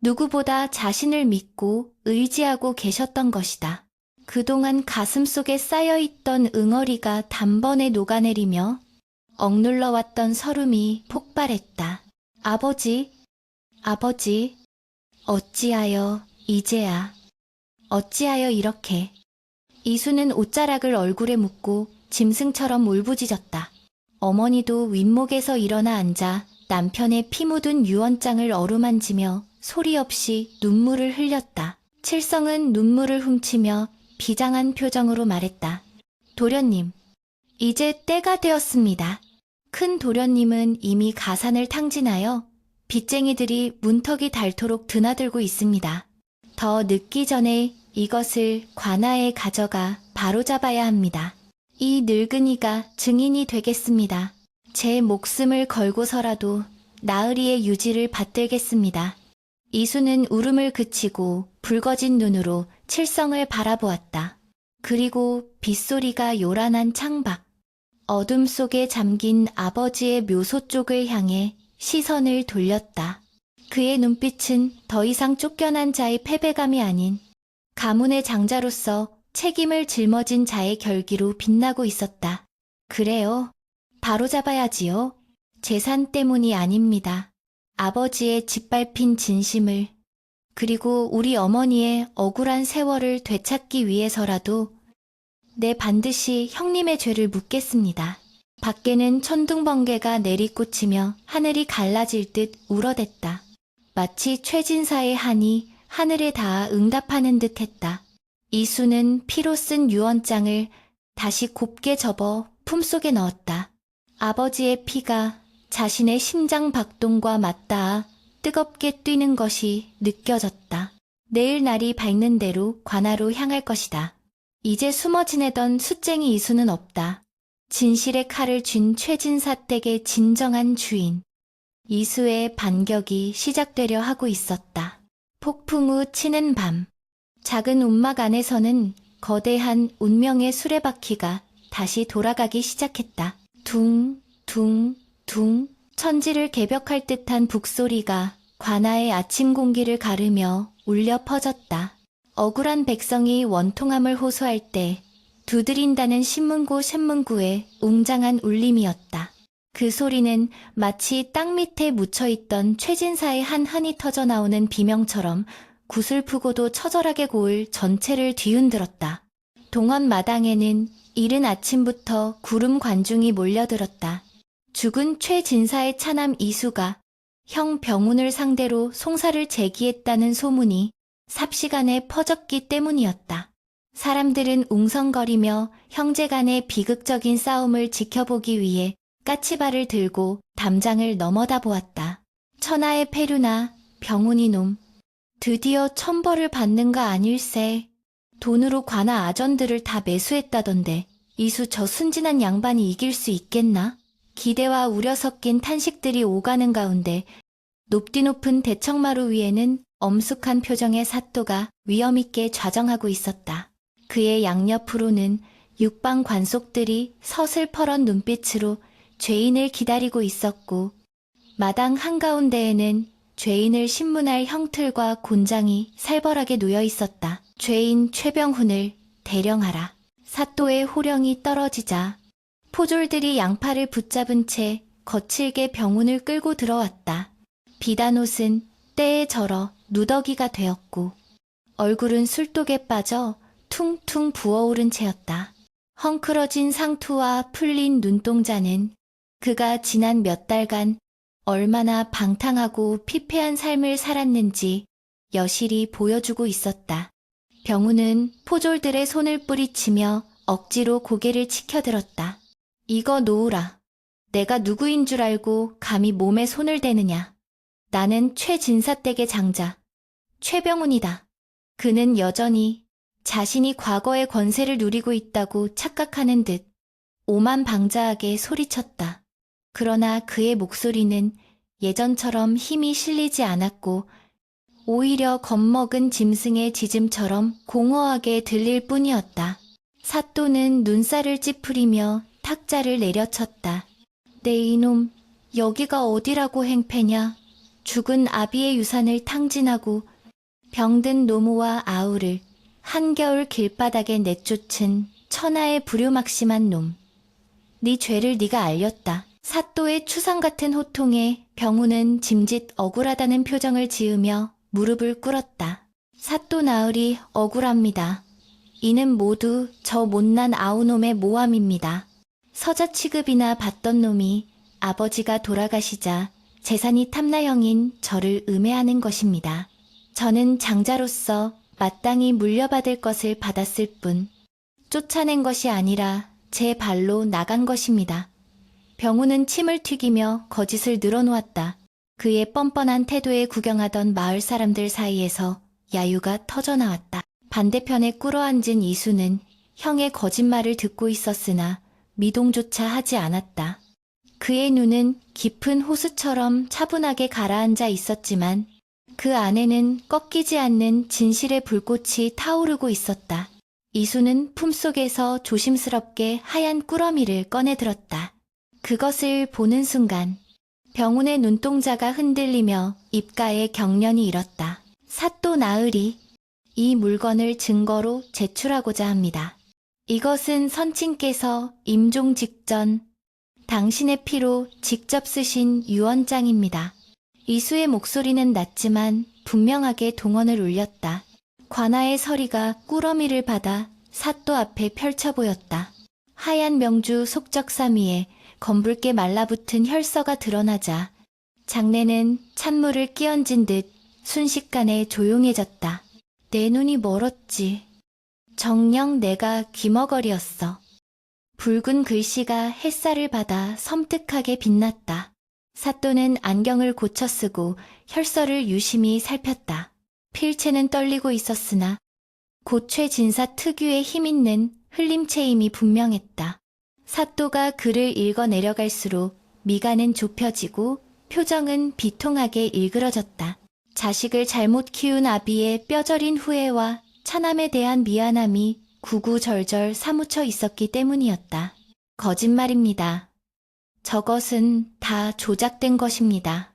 누구보다 자신을 믿고 의지하고 계셨던 것이다. 그동안 가슴속에 쌓여있던 응어리가 단번에 녹아내리며 억눌러왔던 서름이 폭발했다. 아버지, 아버지, 어찌하여 이제야, 어찌하여 이렇게. 이수는 옷자락을 얼굴에 묻고 짐승처럼 울부짖었다. 어머니도 윗목에서 일어나 앉아 남편의 피 묻은 유언장을 어루만지며 소리 없이 눈물을 흘렸다. 칠성은 눈물을 훔치며 비장한 표정으로 말했다. 도련님, 이제 때가 되었습니다. 큰 도련님은 이미 가산을 탕진하여 빚쟁이들이 문턱이 닳도록 드나들고 있습니다. 더 늦기 전에 이것을 관아에 가져가 바로잡아야 합니다. 이 늙은이가 증인이 되겠습니다. 제 목숨을 걸고서라도 나으리의 유지를 받들겠습니다. 이수는 울음을 그치고 붉어진 눈으로 칠성을 바라보았다. 그리고 빗소리가 요란한 창밖, 어둠 속에 잠긴 아버지의 묘소 쪽을 향해 시선을 돌렸다. 그의 눈빛은 더 이상 쫓겨난 자의 패배감이 아닌 가문의 장자로서 책임을 짊어진 자의 결기로 빛나고 있었다. 그래요. 바로잡아야지요. 재산 때문이 아닙니다. 아버지의 짓밟힌 진심을, 그리고 우리 어머니의 억울한 세월을 되찾기 위해서라도 내 반드시 형님의 죄를 묻겠습니다. 밖에는 천둥번개가 내리꽂히며 하늘이 갈라질 듯 울어댔다. 마치 최진사의 한이 하늘에 닿아 응답하는 듯 했다. 이수는 피로 쓴 유언장을 다시 곱게 접어 품속에 넣었다. 아버지의 피가 자신의 심장 박동과 맞닿아 뜨겁게 뛰는 것이 느껴졌다. 내일 날이 밝는 대로 관아로 향할 것이다. 이제 숨어 지내던 숫쟁이 이수는 없다. 진실의 칼을 쥔 최진사 댁의 진정한 주인. 이수의 반격이 시작되려 하고 있었다. 폭풍 후 치는 밤. 작은 움막 안에서는 거대한 운명의 수레바퀴가 다시 돌아가기 시작했다. 둥, 둥, 둥. 천지를 개벽할 듯한 북소리가 관아의 아침 공기를 가르며 울려 퍼졌다. 억울한 백성이 원통함을 호소할 때 두드린다는 신문고 샘문구의 웅장한 울림이었다. 그 소리는 마치 땅 밑에 묻혀있던 최진사의 한 한이 터져나오는 비명처럼 구슬프고도 처절하게 고을 전체를 뒤흔들었다. 동원 마당에는 이른 아침부터 구름 관중이 몰려들었다. 죽은 최진사의 차남 이수가 형 병훈을 상대로 송사를 제기했다는 소문이 삽시간에 퍼졌기 때문이었다. 사람들은 웅성거리며 형제간의 비극적인 싸움을 지켜보기 위해 까치발을 들고 담장을 넘어다 보았다. 천하의 폐류나 병훈이 놈, 드디어 천벌을 받는가 아닐세. 돈으로 관아 아전들을 다 매수했다던데 이수 저 순진한 양반이 이길 수 있겠나? 기대와 우려 섞인 탄식들이 오가는 가운데 높디 높은 대청마루 위에는 엄숙한 표정의 사또가 위엄있게 좌정하고 있었다. 그의 양옆으로는 육방 관속들이 서슬퍼런 눈빛으로 죄인을 기다리고 있었고 마당 한가운데에는 죄인을 신문할 형틀과 곤장이 살벌하게 놓여 있었다. 죄인 최병훈을 대령하라. 사또의 호령이 떨어지자 포졸들이 양팔을 붙잡은 채 거칠게 병훈을 끌고 들어왔다. 비단옷은 때에 절어 누더기가 되었고 얼굴은 술독에 빠져 퉁퉁 부어오른 채였다. 헝클어진 상투와 풀린 눈동자는 그가 지난 몇 달간 얼마나 방탕하고 피폐한 삶을 살았는지 여실히 보여주고 있었다. 병훈은 포졸들의 손을 뿌리치며 억지로 고개를 치켜들었다. 이거 놓으라. 내가 누구인 줄 알고 감히 몸에 손을 대느냐. 나는 최진사 댁의 장자, 최병훈이다. 그는 여전히 자신이 과거의 권세를 누리고 있다고 착각하는 듯 오만방자하게 소리쳤다. 그러나 그의 목소리는 예전처럼 힘이 실리지 않았고 오히려 겁먹은 짐승의 짖음처럼 공허하게 들릴 뿐이었다. 사또는 눈살을 찌푸리며 탁자를 내려쳤다. 내 이놈, 여기가 어디라고 행패냐. 죽은 아비의 유산을 탕진하고 병든 노모와 아우를 한겨울 길바닥에 내쫓은 천하의 불효막심한 놈. 네 죄를 네가 알렸다. 사또의 추상 같은 호통에 병우는 짐짓 억울하다는 표정을 지으며 무릎을 꿇었다. 사또 나으리 억울합니다. 이는 모두 저 못난 아우놈의 모함입니다. 서자 취급이나 받던 놈이 아버지가 돌아가시자 재산이 탐나형인 저를 음해하는 것입니다. 저는 장자로서 마땅히 물려받을 것을 받았을 뿐 쫓아낸 것이 아니라 제 발로 나간 것입니다. 병우는 침을 튀기며 거짓을 늘어놓았다. 그의 뻔뻔한 태도에 구경하던 마을 사람들 사이에서 야유가 터져나왔다. 반대편에 꿇어앉은 이수는 형의 거짓말을 듣고 있었으나 미동조차 하지 않았다. 그의 눈은 깊은 호수처럼 차분하게 가라앉아 있었지만 그 안에는 꺾이지 않는 진실의 불꽃이 타오르고 있었다. 이수는 품속에서 조심스럽게 하얀 꾸러미를 꺼내들었다. 그것을 보는 순간 병훈의 눈동자가 흔들리며 입가에 경련이 일었다. 사또 나으리, 이 물건을 증거로 제출하고자 합니다. 이것은 선친께서 임종 직전 당신의 피로 직접 쓰신 유언장입니다. 이수의 목소리는 낮지만 분명하게 동언을 울렸다. 관아의 서리가 꾸러미를 받아 사또 앞에 펼쳐 보였다. 하얀 명주 속적삼 위에 검붉게 말라붙은 혈서가 드러나자 장내는 찬물을 끼얹은 듯 순식간에 조용해졌다. 내 눈이 멀었지. 정녕 내가 귀머거리였어. 붉은 글씨가 햇살을 받아 섬뜩하게 빛났다. 사또는 안경을 고쳐 쓰고 혈서를 유심히 살폈다. 필체는 떨리고 있었으나 고최 진사 특유의 힘있는 흘림체임이 분명했다. 사또가 글을 읽어 내려갈수록 미간은 좁혀지고 표정은 비통하게 일그러졌다. 자식을 잘못 키운 아비의 뼈저린 후회와 차남에 대한 미안함이 구구절절 사무쳐 있었기 때문이었다. 거짓말입니다. 저것은 다 조작된 것입니다.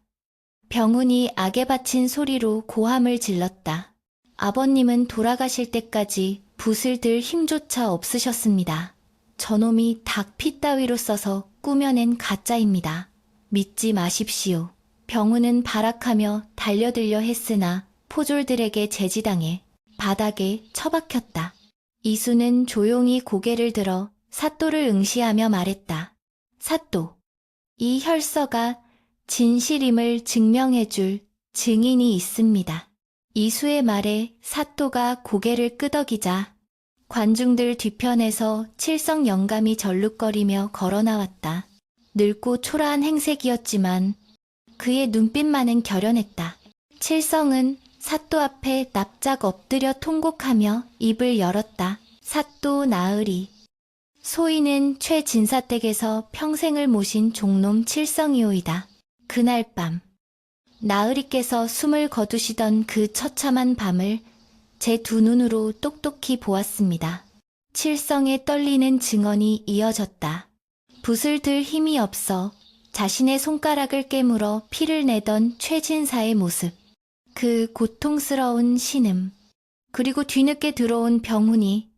병훈이 악에 바친 소리로 고함을 질렀다. 아버님은 돌아가실 때까지 붓을 들 힘조차 없으셨습니다. 저놈이 닭피 따위로 써서 꾸며낸 가짜입니다. 믿지 마십시오. 병훈은 발악하며 달려들려 했으나 포졸들에게 제지당해 바닥에 처박혔다. 이수는 조용히 고개를 들어 사또를 응시하며 말했다. 사또, 이 혈서가 진실임을 증명해줄 증인이 있습니다. 이수의 말에 사또가 고개를 끄덕이자 관중들 뒤편에서 칠성 영감이 절룩거리며 걸어나왔다. 늙고 초라한 행색이었지만 그의 눈빛만은 결연했다. 칠성은 사또 앞에 납작 엎드려 통곡하며 입을 열었다. 사또 나으리. 소인은 최진사댁에서 평생을 모신 종놈 칠성이오이다. 그날 밤 나으리께서 숨을 거두시던 그 처참한 밤을 제 두 눈으로 똑똑히 보았습니다. 칠성의 떨리는 증언이 이어졌다. 붓을 들 힘이 없어 자신의 손가락을 깨물어 피를 내던 최진사의 모습. 그 고통스러운 신음. 그리고 뒤늦게 들어온 병훈이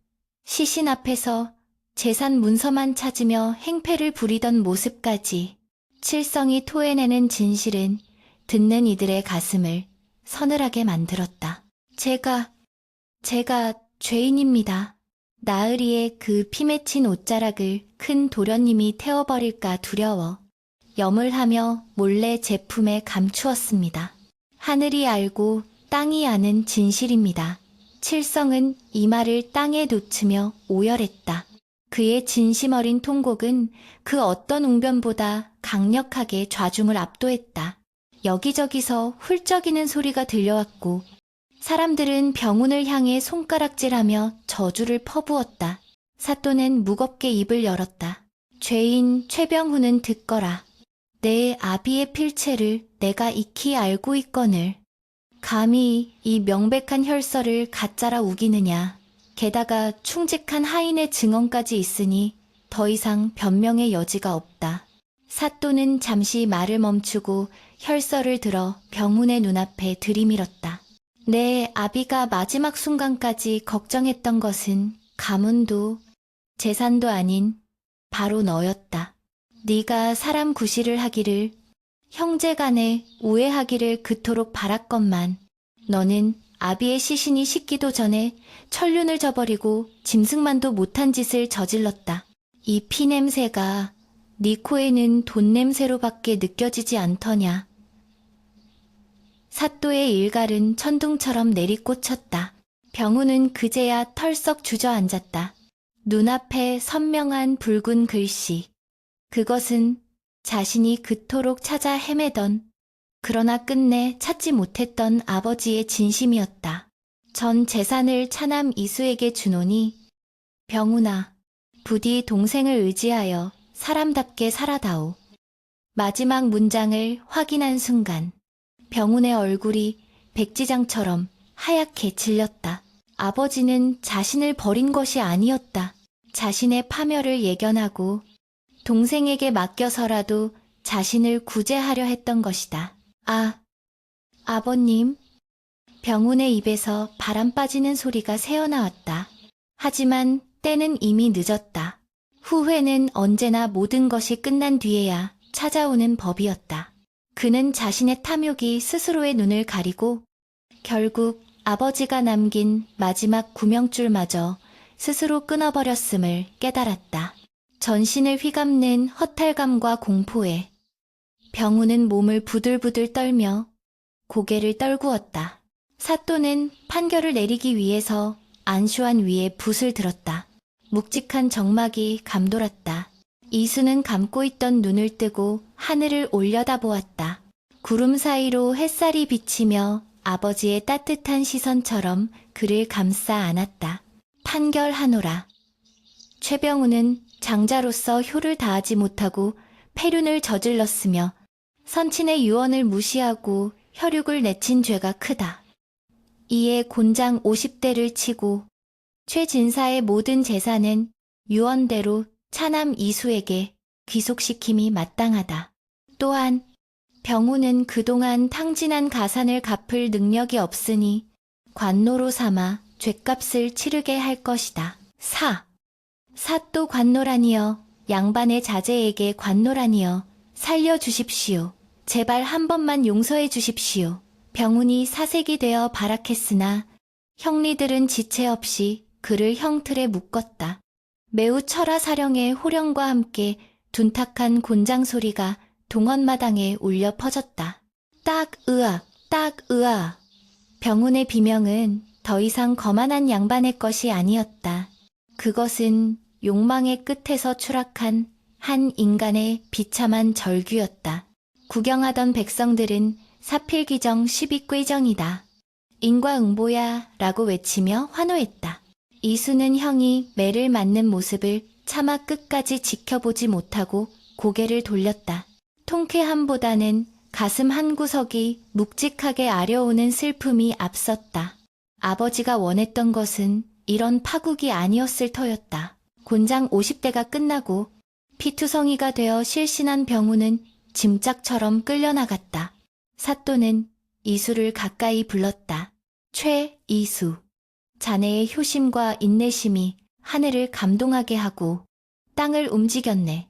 시신 앞에서 재산 문서만 찾으며 행패를 부리던 모습까지. 칠성이 토해내는 진실은 듣는 이들의 가슴을 서늘하게 만들었다. 제가 죄인입니다. 나으리의 그 피맺힌 옷자락을 큰 도련님이 태워버릴까 두려워 염을 하며 몰래 제 품에 감추었습니다. 하늘이 알고 땅이 아는 진실입니다. 칠성은 이 말을 땅에 놓치며 오열했다. 그의 진심 어린 통곡은 그 어떤 웅변보다 강력하게 좌중을 압도했다. 여기저기서 훌쩍이는 소리가 들려왔고 사람들은 병훈을 향해 손가락질하며 저주를 퍼부었다. 사또는 무겁게 입을 열었다. 죄인 최병훈은 듣거라. 내 아비의 필체를 내가 익히 알고 있거늘. 감히 이 명백한 혈서를 가짜라 우기느냐. 게다가 충직한 하인의 증언까지 있으니 더 이상 변명의 여지가 없다. 사또는 잠시 말을 멈추고 혈서를 들어 병훈의 눈앞에 들이밀었다. 내 아비가 마지막 순간까지 걱정했던 것은 가문도 재산도 아닌 바로 너였다. 네가 사람 구실을 하기를, 형제간에 우애하기를 그토록 바랐건만 너는 아비의 시신이 식기도 전에 천륜을 저버리고 짐승만도 못한 짓을 저질렀다. 이 피냄새가 네 코에는 돈 냄새로밖에 느껴지지 않더냐. 사또의 일갈은 천둥처럼 내리꽂혔다. 병우는 그제야 털썩 주저앉았다. 눈앞에 선명한 붉은 글씨. 그것은 자신이 그토록 찾아 헤매던, 그러나 끝내 찾지 못했던 아버지의 진심이었다. 전 재산을 차남 이수에게 주노니 병우나 부디 동생을 의지하여 사람답게 살아다오. 마지막 문장을 확인한 순간 병훈의 얼굴이 백지장처럼 하얗게 질렸다. 아버지는 자신을 버린 것이 아니었다. 자신의 파멸을 예견하고 동생에게 맡겨서라도 자신을 구제하려 했던 것이다. 아, 아버님. 병훈의 입에서 바람 빠지는 소리가 새어나왔다. 하지만 때는 이미 늦었다. 후회는 언제나 모든 것이 끝난 뒤에야 찾아오는 법이었다. 그는 자신의 탐욕이 스스로의 눈을 가리고 결국 아버지가 남긴 마지막 구명줄마저 스스로 끊어버렸음을 깨달았다. 전신을 휘감는 허탈감과 공포에 병우는 몸을 부들부들 떨며 고개를 떨구었다. 사또는 판결을 내리기 위해서 안수안 위에 붓을 들었다. 묵직한 정막이 감돌았다. 이수는 감고 있던 눈을 뜨고 하늘을 올려다보았다. 구름 사이로 햇살이 비치며 아버지의 따뜻한 시선처럼 그를 감싸 안았다. 판결하노라. 최병우는 장자로서 효를 다하지 못하고 폐륜을 저질렀으며 선친의 유언을 무시하고 혈육을 내친 죄가 크다. 이에 곤장 50대를 치고 최 진사의 모든 재산은 유언대로 차남 이수에게 귀속시킴이 마땅하다. 또한 병우는 그동안 탕진한 가산을 갚을 능력이 없으니 관노로 삼아 죗값을 치르게 할 것이다. 사또 관노라니여, 양반의 자제에게 관노라니여, 살려주십시오. 제발 한 번만 용서해 주십시오. 병훈이 사색이 되어 발악했으나 형리들은 지체 없이 그를 형틀에 묶었다. 매우 철화 사령의 호령과 함께 둔탁한 곤장 소리가 동원마당에 울려 퍼졌다. 딱 으아. 병훈의 비명은 더 이상 거만한 양반의 것이 아니었다. 그것은 욕망의 끝에서 추락한 한 인간의 비참한 절규였다. 구경하던 백성들은 사필귀정 12꾀정이다. 인과응보야 라고 외치며 환호했다. 이수는 형이 매를 맞는 모습을 차마 끝까지 지켜보지 못하고 고개를 돌렸다. 통쾌함보다는 가슴 한구석이 묵직하게 아려오는 슬픔이 앞섰다. 아버지가 원했던 것은 이런 파국이 아니었을 터였다. 곤장 50대가 끝나고 피투성이가 되어 실신한 병우는 짐짝처럼 끌려나갔다. 사또는 이수를 가까이 불렀다. 최이수. 자네의 효심과 인내심이 하늘을 감동하게 하고 땅을 움직였네.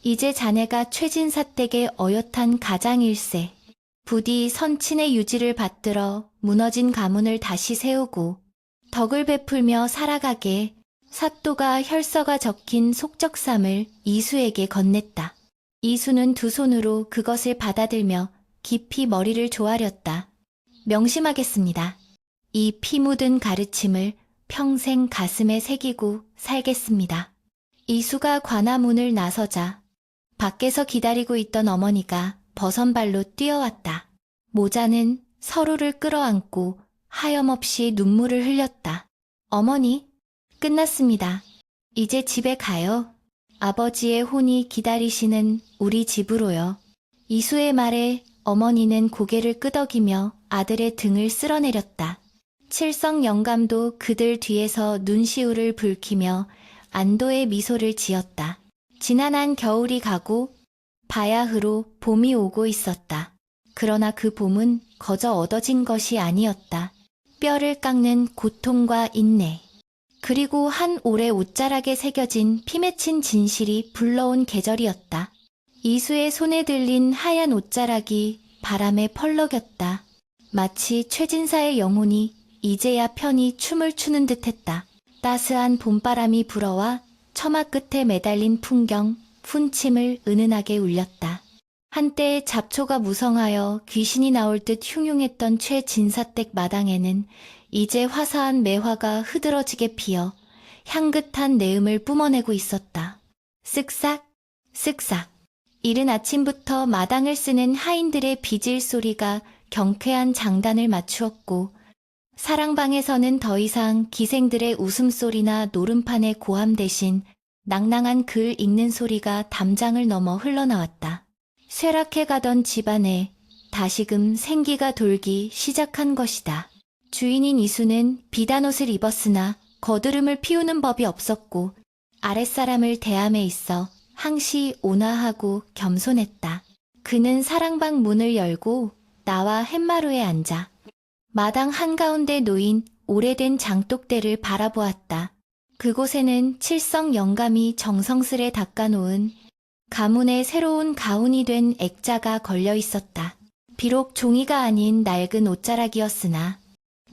이제 자네가 최진사 댁의 어엿한 가장일세. 부디 선친의 유지를 받들어 무너진 가문을 다시 세우고 덕을 베풀며 살아가게. 사또가 혈서가 적힌 속적삼을 이수에게 건넸다. 이수는 두 손으로 그것을 받아들며 깊이 머리를 조아렸다. 명심하겠습니다. 이 피 묻은 가르침을 평생 가슴에 새기고 살겠습니다. 이수가 관아문을 나서자 밖에서 기다리고 있던 어머니가 버선발로 뛰어왔다. 모자는 서로를 끌어안고 하염없이 눈물을 흘렸다. 어머니, 끝났습니다. 이제 집에 가요. 아버지의 혼이 기다리시는 우리 집으로요. 이수의 말에 어머니는 고개를 끄덕이며 아들의 등을 쓸어내렸다. 칠성 영감도 그들 뒤에서 눈시울을 붉히며 안도의 미소를 지었다. 지난한 겨울이 가고 바야흐로 봄이 오고 있었다. 그러나 그 봄은 거저 얻어진 것이 아니었다. 뼈를 깎는 고통과 인내, 그리고 한 올의 옷자락에 새겨진 피 맺힌 진실이 불러온 계절이었다. 이수의 손에 들린 하얀 옷자락이 바람에 펄럭였다. 마치 최진사의 영혼이 이제야 편히 춤을 추는 듯했다. 따스한 봄바람이 불어와 처마 끝에 매달린 풍경, fun침을 은은하게 울렸다. 한때 잡초가 무성하여 귀신이 나올 듯 흉흉했던 최진사댁 마당에는 이제 화사한 매화가 흐드러지게 피어 향긋한 내음을 뿜어내고 있었다. 쓱싹, 쓱싹. 이른 아침부터 마당을 쓰는 하인들의 비질 소리가 경쾌한 장단을 맞추었고, 사랑방에서는 더 이상 기생들의 웃음소리나 노름판의 고함 대신 낭낭한 글 읽는 소리가 담장을 넘어 흘러나왔다. 쇠락해 가던 집안에 다시금 생기가 돌기 시작한 것이다. 주인인 이수는 비단옷을 입었으나 거드름을 피우는 법이 없었고 아랫사람을 대함에 있어 항시 온화하고 겸손했다. 그는 사랑방 문을 열고 나와 햇마루에 앉아 마당 한가운데 놓인 오래된 장독대를 바라보았다. 그곳에는 칠성 영감이 정성스레 닦아놓은 가문의 새로운 가훈이 된 액자가 걸려 있었다. 비록 종이가 아닌 낡은 옷자락이었으나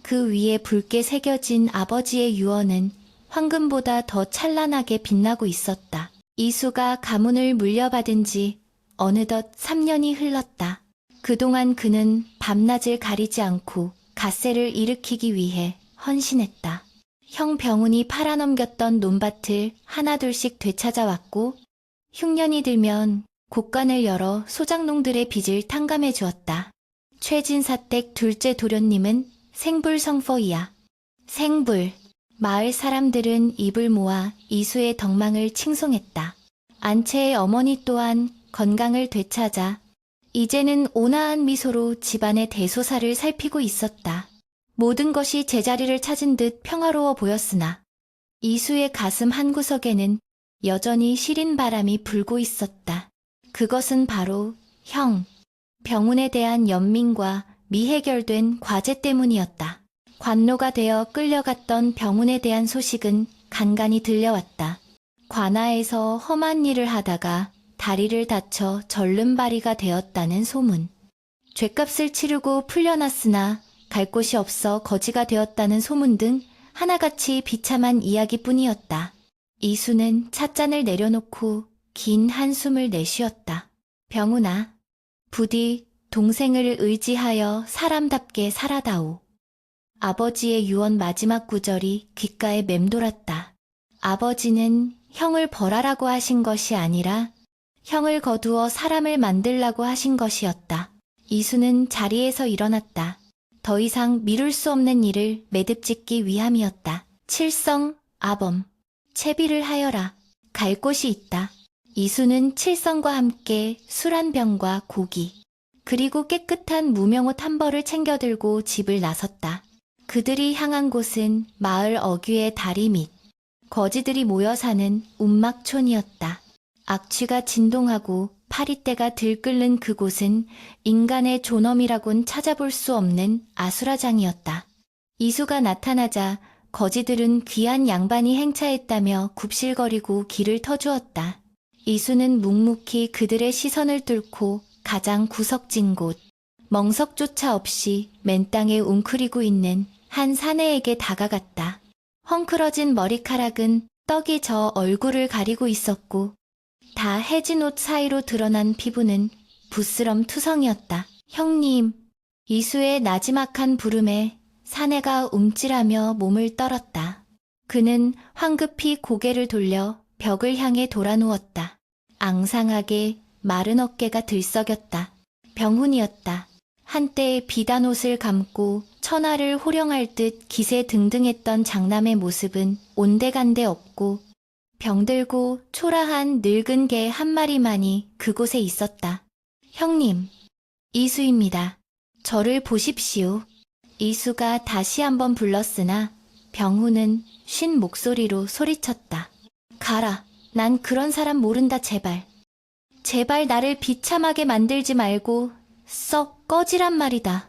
그 위에 붉게 새겨진 아버지의 유언은 황금보다 더 찬란하게 빛나고 있었다. 이수가 가문을 물려받은 지 어느덧 3년이 흘렀다. 그동안 그는 밤낮을 가리지 않고 갓세를 일으키기 위해 헌신했다. 형 병훈이 팔아넘겼던 논밭을 하나둘씩 되찾아왔고 흉년이 들면 곡간을 열어 소작농들의 빚을 탕감해 주었다. 최진사댁 둘째 도련님은 생불성포이야. 생불. 마을 사람들은 입을 모아 이수의 덕망을 칭송했다. 안채의 어머니 또한 건강을 되찾아 이제는 온화한 미소로 집안의 대소사를 살피고 있었다. 모든 것이 제자리를 찾은 듯 평화로워 보였으나 이수의 가슴 한구석에는 여전히 시린 바람이 불고 있었다. 그것은 바로 형, 병훈에 대한 연민과 미해결된 과제 때문이었다. 관노가 되어 끌려갔던 병훈에 대한 소식은 간간이 들려왔다. 관아에서 험한 일을 하다가 다리를 다쳐 절름발이가 되었다는 소문. 죗값을 치르고 풀려났으나 갈 곳이 없어 거지가 되었다는 소문 등 하나같이 비참한 이야기뿐이었다. 이수는 찻잔을 내려놓고 긴 한숨을 내쉬었다. 병훈아, 부디 동생을 의지하여 사람답게 살아다오. 아버지의 유언 마지막 구절이 귓가에 맴돌았다. 아버지는 형을 벌하라고 하신 것이 아니라 형을 거두어 사람을 만들라고 하신 것이었다. 이수는 자리에서 일어났다. 더 이상 미룰 수 없는 일을 매듭짓기 위함이었다. 칠성, 아범, 채비를 하여라. 갈 곳이 있다. 이수는 칠성과 함께 술 한 병과 고기, 그리고 깨끗한 무명옷 한 벌을 챙겨들고 집을 나섰다. 그들이 향한 곳은 마을 어귀의 다리 밑, 거지들이 모여 사는 운막촌이었다. 악취가 진동하고 파리떼가 들끓는 그곳은 인간의 존엄이라곤 찾아볼 수 없는 아수라장이었다. 이수가 나타나자 거지들은 귀한 양반이 행차했다며 굽실거리고 길을 터주었다. 이수는 묵묵히 그들의 시선을 뚫고 가장 구석진 곳, 멍석조차 없이 맨 땅에 웅크리고 있는 한 사내에게 다가갔다. 헝클어진 머리카락은 떡이 져 얼굴을 가리고 있었고 다 해진 옷 사이로 드러난 피부는 부스럼 투성이었다. 형님, 이수의 나지막한 부름에 사내가 움찔하며 몸을 떨었다. 그는 황급히 고개를 돌려 벽을 향해 돌아누웠다. 앙상하게 마른 어깨가 들썩였다. 병훈이었다. 한때 비단옷을 감고 천하를 호령할 듯 기세등등했던 장남의 모습은 온데간데 없고 병들고 초라한 늙은 개 한 마리만이 그곳에 있었다. 형님, 이수입니다. 저를 보십시오. 이수가 다시 한번 불렀으나 병훈은 쉰 목소리로 소리쳤다. 가라. 난 그런 사람 모른다 제발. 제발 나를 비참하게 만들지 말고 썩 꺼지란 말이다.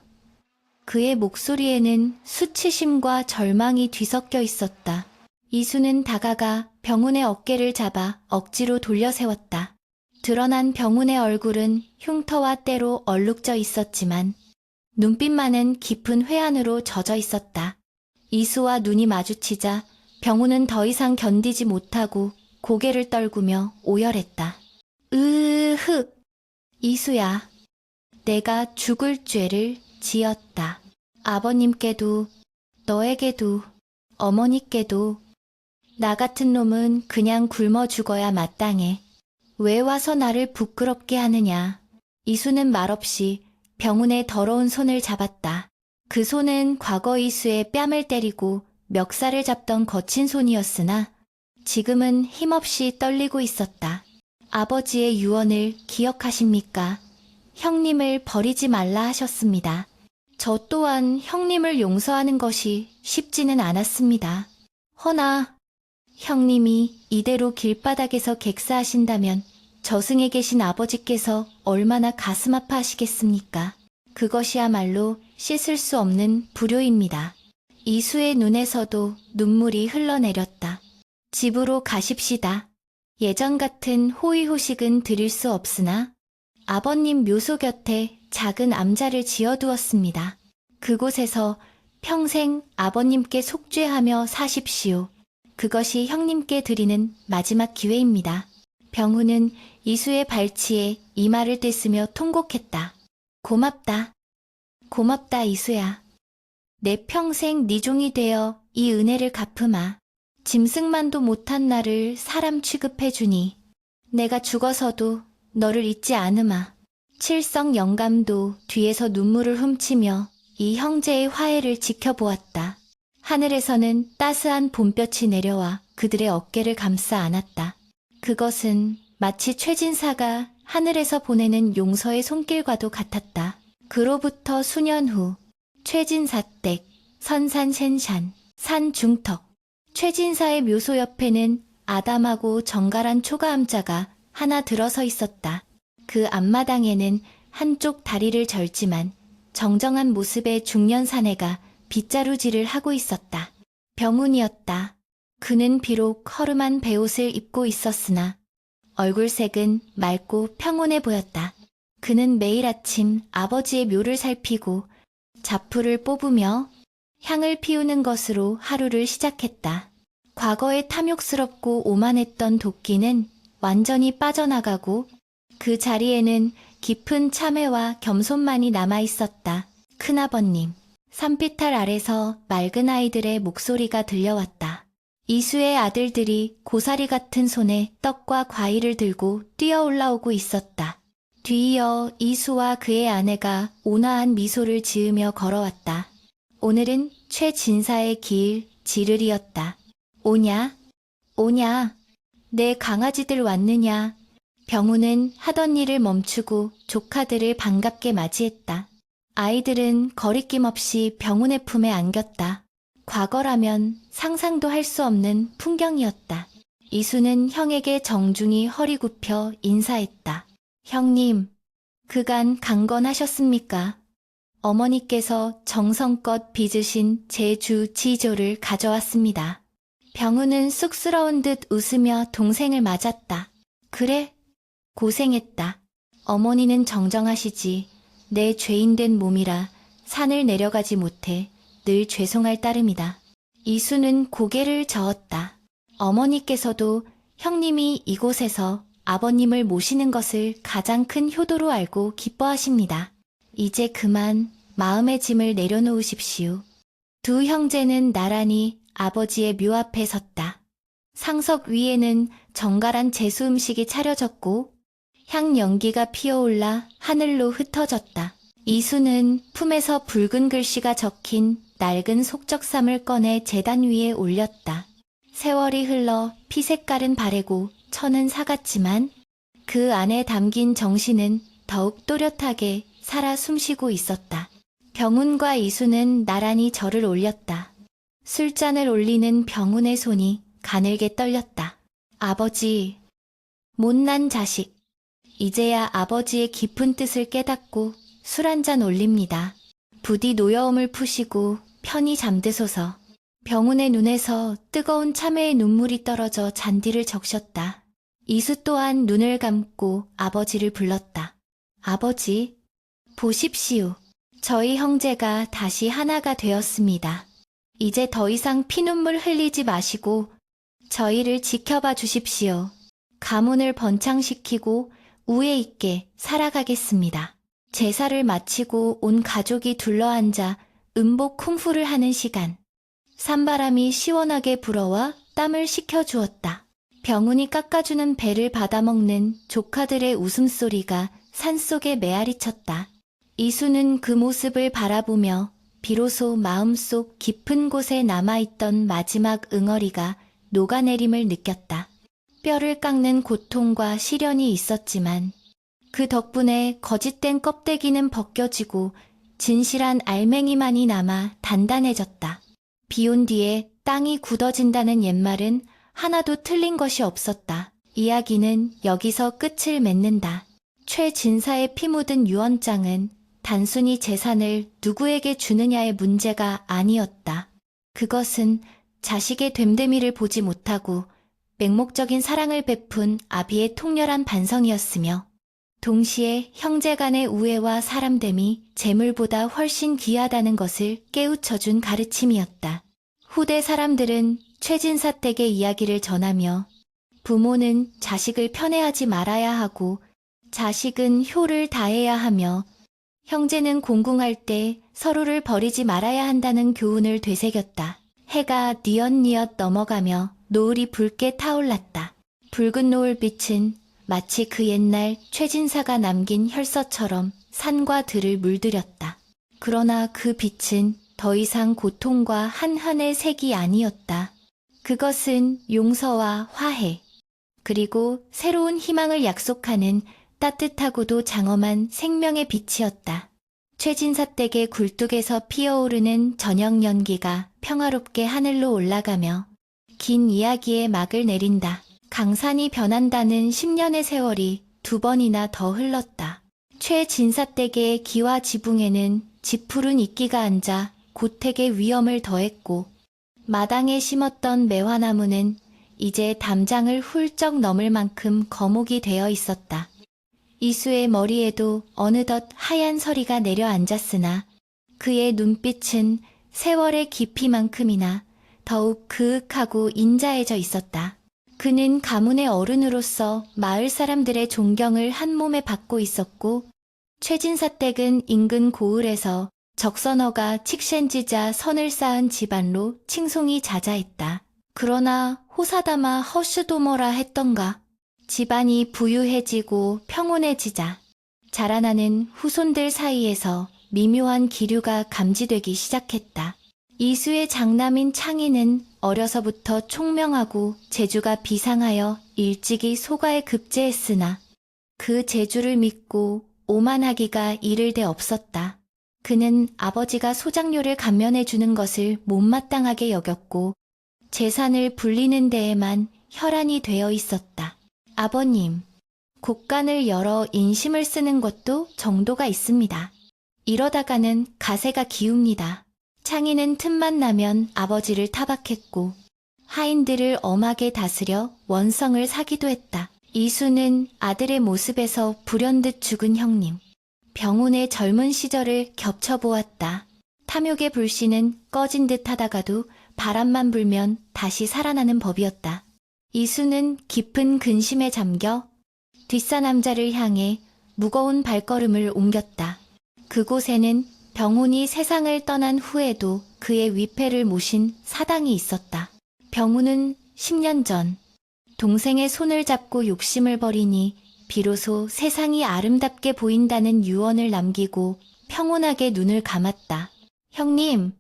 그의 목소리에는 수치심과 절망이 뒤섞여 있었다. 이수는 다가가 병훈의 어깨를 잡아 억지로 돌려 세웠다. 드러난 병훈의 얼굴은 흉터와 때로 얼룩져 있었지만 눈빛만은 깊은 회한으로 젖어 있었다. 이수와 눈이 마주치자 병훈은 더 이상 견디지 못하고 고개를 떨구며 오열했다. 으흑! 이수야, 내가 죽을 죄를 지었다. 아버님께도, 너에게도, 어머니께도. 나 같은 놈은 그냥 굶어 죽어야 마땅해. 왜 와서 나를 부끄럽게 하느냐. 이수는 말없이 병훈의 더러운 손을 잡았다. 그 손은 과거 이수의 뺨을 때리고 멱살을 잡던 거친 손이었으나 지금은 힘없이 떨리고 있었다. 아버지의 유언을 기억하십니까? 형님을 버리지 말라 하셨습니다. 저 또한 형님을 용서하는 것이 쉽지는 않았습니다. 허나 형님이 이대로 길바닥에서 객사하신다면 저승에 계신 아버지께서 얼마나 가슴 아파하시겠습니까? 그것이야말로 씻을 수 없는 불효입니다. 이수의 눈에서도 눈물이 흘러내렸다. 집으로 가십시다. 예전 같은 호의호식은 드릴 수 없으나 아버님 묘소 곁에 작은 암자를 지어두었습니다. 그곳에서 평생 아버님께 속죄하며 사십시오. 그것이 형님께 드리는 마지막 기회입니다. 병훈은 이수의 발치에 이마를 떼쓰며 통곡했다. 고맙다. 고맙다 이수야. 내 평생 네 종이 되어 이 은혜를 갚으마. 짐승만도 못한 나를 사람 취급해주니 내가 죽어서도 너를 잊지 않으마. 칠성 영감도 뒤에서 눈물을 훔치며 이 형제의 화해를 지켜보았다. 하늘에서는 따스한 봄볕이 내려와 그들의 어깨를 감싸 안았다. 그것은 마치 최진사가 하늘에서 보내는 용서의 손길과도 같았다. 그로부터 수년 후 최진사 댁 선산센산 산중턱. 최진사의 묘소 옆에는 아담하고 정갈한 초가암자가 하나 들어서 있었다. 그 앞마당에는 한쪽 다리를 절지만 정정한 모습의 중년 사내가 빗자루질을 하고 있었다. 병훈이었다. 그는 비록 허름한 베옷을 입고 있었으나 얼굴색은 맑고 평온해 보였다. 그는 매일 아침 아버지의 묘를 살피고 자풀을 뽑으며 향을 피우는 것으로 하루를 시작했다. 과거에 탐욕스럽고 오만했던 도끼는 완전히 빠져나가고 그 자리에는 깊은 참회와 겸손만이 남아있었다. 큰아버님, 산비탈 아래서 맑은 아이들의 목소리가 들려왔다. 이수의 아들들이 고사리 같은 손에 떡과 과일을 들고 뛰어 올라오고 있었다. 뒤이어 이수와 그의 아내가 온화한 미소를 지으며 걸어왔다. 오늘은 최진사의 길 지르리였다. 오냐? 오냐? 내 강아지들 왔느냐? 병훈은 하던 일을 멈추고 조카들을 반갑게 맞이했다. 아이들은 거리낌 없이 병훈의 품에 안겼다. 과거라면 상상도 할 수 없는 풍경이었다. 이수는 형에게 정중히 허리 굽혀 인사했다. 형님, 그간 강건하셨습니까? 어머니께서 정성껏 빚으신 제주 지조를 가져왔습니다. 병훈은 쑥스러운 듯 웃으며 동생을 맞았다. 그래, 고생했다. 어머니는 정정하시지. 내 죄인된 몸이라 산을 내려가지 못해 늘 죄송할 따름이다. 이수는 고개를 저었다. 어머니께서도 형님이 이곳에서 아버님을 모시는 것을 가장 큰 효도로 알고 기뻐하십니다. 이제 그만 마음의 짐을 내려놓으십시오. 두 형제는 나란히 아버지의 묘 앞에 섰다. 상석 위에는 정갈한 제수 음식이 차려졌고 향 연기가 피어올라 하늘로 흩어졌다. 이수는 품에서 붉은 글씨가 적힌 낡은 속적삼을 꺼내 제단 위에 올렸다. 세월이 흘러 피 색깔은 바래고 천은 사갔지만 그 안에 담긴 정신은 더욱 또렷하게 살아 숨쉬고 있었다. 병훈과 이수는 나란히 절을 올렸다. 술잔을 올리는 병훈의 손이 가늘게 떨렸다. 아버지, 못난 자식. 이제야 아버지의 깊은 뜻을 깨닫고 술 한 잔 올립니다. 부디 노여움을 푸시고 편히 잠드소서. 병훈의 눈에서 뜨거운 참회의 눈물이 떨어져 잔디를 적셨다. 이수 또한 눈을 감고 아버지를 불렀다. 아버지, 보십시오. 저희 형제가 다시 하나가 되었습니다. 이제 더 이상 피눈물 흘리지 마시고 저희를 지켜봐 주십시오. 가문을 번창시키고 우애 있게 살아가겠습니다. 제사를 마치고 온 가족이 둘러앉아 음복 쿵푸를 하는 시간. 산바람이 시원하게 불어와 땀을 식혀주었다. 병훈이 깎아주는 배를 받아먹는 조카들의 웃음소리가 산속에 메아리쳤다. 이수는 그 모습을 바라보며 비로소 마음속 깊은 곳에 남아있던 마지막 응어리가 녹아내림을 느꼈다. 뼈를 깎는 고통과 시련이 있었지만 그 덕분에 거짓된 껍데기는 벗겨지고 진실한 알맹이만이 남아 단단해졌다. 비온 뒤에 땅이 굳어진다는 옛말은 하나도 틀린 것이 없었다. 이야기는 여기서 끝을 맺는다. 최진사의 피 묻은 유언장은 단순히 재산을 누구에게 주느냐의 문제가 아니었다. 그것은 자식의 됨됨이를 보지 못하고 맹목적인 사랑을 베푼 아비의 통렬한 반성이었으며 동시에 형제 간의 우애와 사람됨이 재물보다 훨씬 귀하다는 것을 깨우쳐준 가르침이었다. 후대 사람들은 최진사 댁의 이야기를 전하며 부모는 자식을 편애하지 말아야 하고 자식은 효를 다해야 하며 형제는 공궁할 때 서로를 버리지 말아야 한다는 교훈을 되새겼다. 해가 뉘엿뉘엿 넘어가며 노을이 붉게 타올랐다. 붉은 노을빛은 마치 그 옛날 최진사가 남긴 혈서처럼 산과 들을 물들였다. 그러나 그 빛은 더 이상 고통과 한한의 색이 아니었다. 그것은 용서와 화해, 그리고 새로운 희망을 약속하는 따뜻하고도 장엄한 생명의 빛이었다. 최진사 댁의 굴뚝에서 피어오르는 저녁 연기가 평화롭게 하늘로 올라가며 긴 이야기에 막을 내린다. 강산이 변한다는 10년의 세월이 2번이나 더 흘렀다. 최진사 댁의 기와 지붕에는 지푸른 이끼가 앉아 고택의 위험을 더했고 마당에 심었던 매화나무는 이제 담장을 훌쩍 넘을 만큼 거목이 되어 있었다. 이수의 머리에도 어느덧 하얀 서리가 내려앉았으나 그의 눈빛은 세월의 깊이만큼이나 더욱 그윽하고 인자해져 있었다. 그는 가문의 어른으로서 마을 사람들의 존경을 한 몸에 받고 있었고 최진사 댁은 인근 고을에서 적선어가 칙센지자 선을 쌓은 집안로 칭송이 자자했다. 그러나 호사다마 허슈도머라 했던가 집안이 부유해지고 평온해지자 자라나는 후손들 사이에서 미묘한 기류가 감지되기 시작했다. 이수의 장남인 창희는 어려서부터 총명하고 재주가 비상하여 일찍이 소가에 급제했으나 그 재주를 믿고 오만하기가 이를 데 없었다. 그는 아버지가 소장료를 감면해 주는 것을 못마땅하게 여겼고 재산을 불리는 데에만 혈안이 되어 있었다. 아버님, 곡간을 열어 인심을 쓰는 것도 정도가 있습니다. 이러다가는 가세가 기웁니다. 창희는 틈만 나면 아버지를 타박했고 하인들을 엄하게 다스려 원성을 사기도 했다. 이수는 아들의 모습에서 불현듯 죽은 형님, 병훈의 젊은 시절을 겹쳐보았다. 탐욕의 불씨는 꺼진 듯 하다가도 바람만 불면 다시 살아나는 법이었다. 이수는 깊은 근심에 잠겨 뒷사남자를 향해 무거운 발걸음을 옮겼다. 그곳에는 병훈이 세상을 떠난 후에도 그의 위패를 모신 사당이 있었다. 병훈은 10년 전 동생의 손을 잡고 욕심을 버리니 비로소 세상이 아름답게 보인다는 유언을 남기고 평온하게 눈을 감았다. 형님,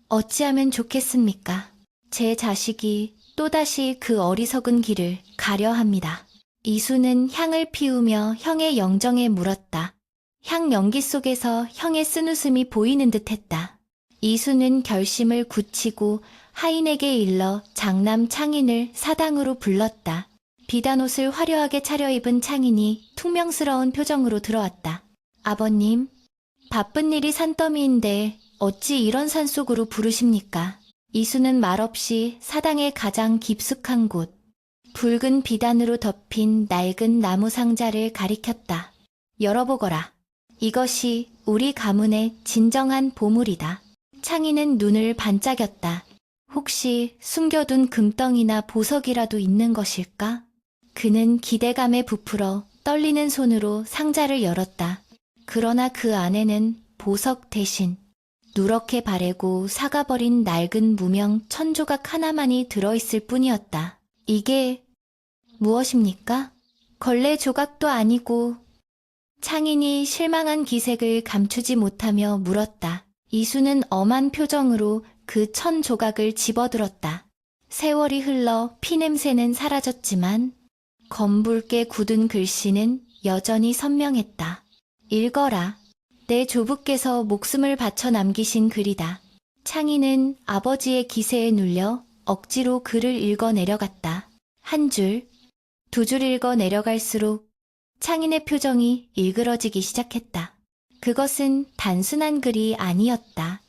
어찌하면 좋겠습니까? 제 자식이 또다시 그 어리석은 길을 가려 합니다. 이수는 향을 피우며 형의 영정에 물었다. 향 연기 속에서 형의 쓴웃음이 보이는 듯했다. 이수는 결심을 굳히고 하인에게 일러 장남 창인을 사당으로 불렀다. 비단옷을 화려하게 차려입은 창인이 퉁명스러운 표정으로 들어왔다. 아버님, 바쁜 일이 산더미인데 어찌 이런 산속으로 부르십니까? 이수는 말없이 사당의 가장 깊숙한 곳, 붉은 비단으로 덮인 낡은 나무 상자를 가리켰다. 열어보거라. 이것이 우리 가문의 진정한 보물이다. 창희는 눈을 반짝였다. 혹시 숨겨둔 금덩이나 보석이라도 있는 것일까? 그는 기대감에 부풀어 떨리는 손으로 상자를 열었다. 그러나 그 안에는 보석 대신 누렇게 바래고 사가버린 낡은 무명 천조각 하나만이 들어있을 뿐이었다. 이게 무엇입니까? 걸레 조각도 아니고. 창인이 실망한 기색을 감추지 못하며 물었다. 이수는 엄한 표정으로 그 천 조각을 집어들었다. 세월이 흘러 피냄새는 사라졌지만 검붉게 굳은 글씨는 여전히 선명했다. 읽어라. 내 조부께서 목숨을 바쳐 남기신 글이다. 창희는 아버지의 기세에 눌려 억지로 글을 읽어 내려갔다. 한 줄, 두 줄 읽어 내려갈수록 창인의 표정이 일그러지기 시작했다. 그것은 단순한 글이 아니었다.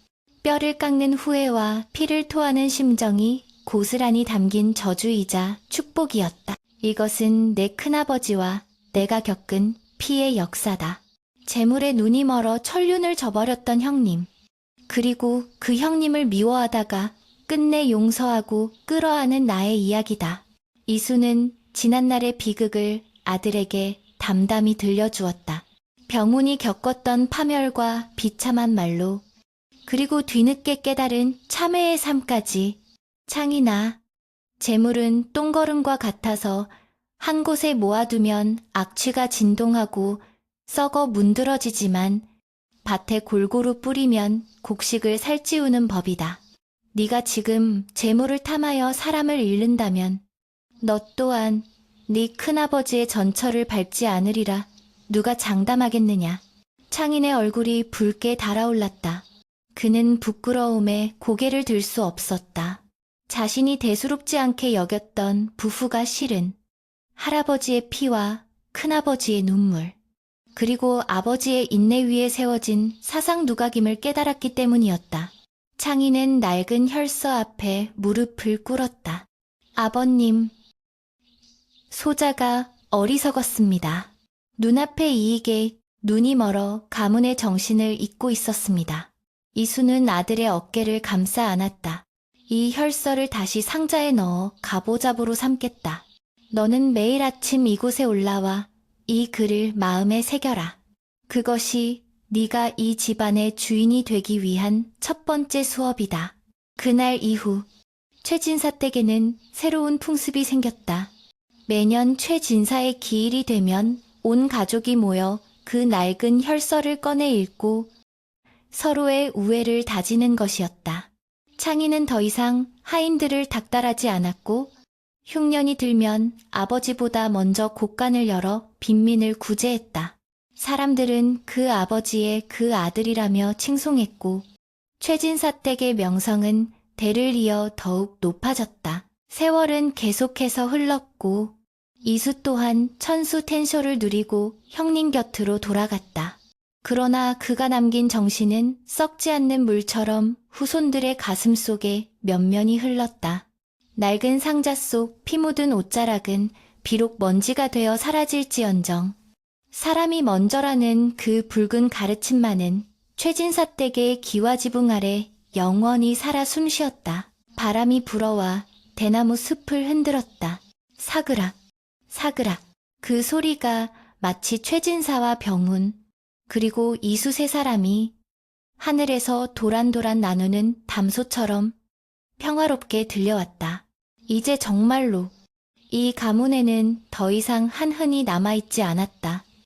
뼈를 깎는 후회와 피를 토하는 심정이 고스란히 담긴 저주이자 축복이었다. 이것은 내 큰아버지와 내가 겪은 피의 역사다. 재물에 눈이 멀어 천륜을 저버렸던 형님. 그리고 그 형님을 미워하다가 끝내 용서하고 끌어안은 나의 이야기다. 이수는 지난날의 비극을 아들에게 담담히 들려주었다. 병훈이 겪었던 파멸과 비참한 말로, 그리고 뒤늦게 깨달은 참회의 삶까지. 창이나 재물은 똥거름과 같아서 한 곳에 모아두면 악취가 진동하고 썩어 문드러지지만 밭에 골고루 뿌리면 곡식을 살찌우는 법이다. 네가 지금 재물을 탐하여 사람을 잃는다면 너 또한 네 큰아버지의 전철을 밟지 않으리라 누가 장담하겠느냐. 창인의 얼굴이 붉게 달아올랐다. 그는 부끄러움에 고개를 들 수 없었다. 자신이 대수롭지 않게 여겼던 부후가 실은 할아버지의 피와 큰아버지의 눈물, 그리고 아버지의 인내 위에 세워진 사상 누각임을 깨달았기 때문이었다. 창희는 낡은 혈서 앞에 무릎을 꿇었다. 아버님, 소자가 어리석었습니다. 눈앞의 이익에 눈이 멀어 가문의 정신을 잊고 있었습니다. 이수는 아들의 어깨를 감싸 안았다. 이 혈서를 다시 상자에 넣어 가보잡으로 삼겠다. 너는 매일 아침 이곳에 올라와 이 글을 마음에 새겨라. 그것이 네가 이 집안의 주인이 되기 위한 첫 번째 수업이다. 그날 이후 최진사 댁에는 새로운 풍습이 생겼다. 매년 최진사의 기일이 되면 온 가족이 모여 그 낡은 혈서를 꺼내 읽고 서로의 우애를 다지는 것이었다. 창희는 더 이상 하인들을 닥달하지 않았고 흉년이 들면 아버지보다 먼저 곳간을 열어 빈민을 구제했다. 사람들은 그 아버지의 그 아들이라며 칭송했고 최진사 댁의 명성은 대를 이어 더욱 높아졌다. 세월은 계속해서 흘렀고 이수 또한 천수텐쇼를 누리고 형님 곁으로 돌아갔다. 그러나 그가 남긴 정신은 썩지 않는 물처럼 후손들의 가슴 속에 면면이 흘렀다. 낡은 상자 속 피 묻은 옷자락은 비록 먼지가 되어 사라질지언정 사람이 먼저라는 그 붉은 가르침만은 최진사 댁의 기와지붕 아래 영원히 살아 숨쉬었다. 바람이 불어와 대나무 숲을 흔들었다. 사그락, 사그락. 그 소리가 마치 최진사와 병훈, 그리고 이수 세 사람이 하늘에서 도란도란 나누는 담소처럼 평화롭게 들려왔다. 이제 정말로 이 가문에는 더 이상 한흔이 남아있지 않았다.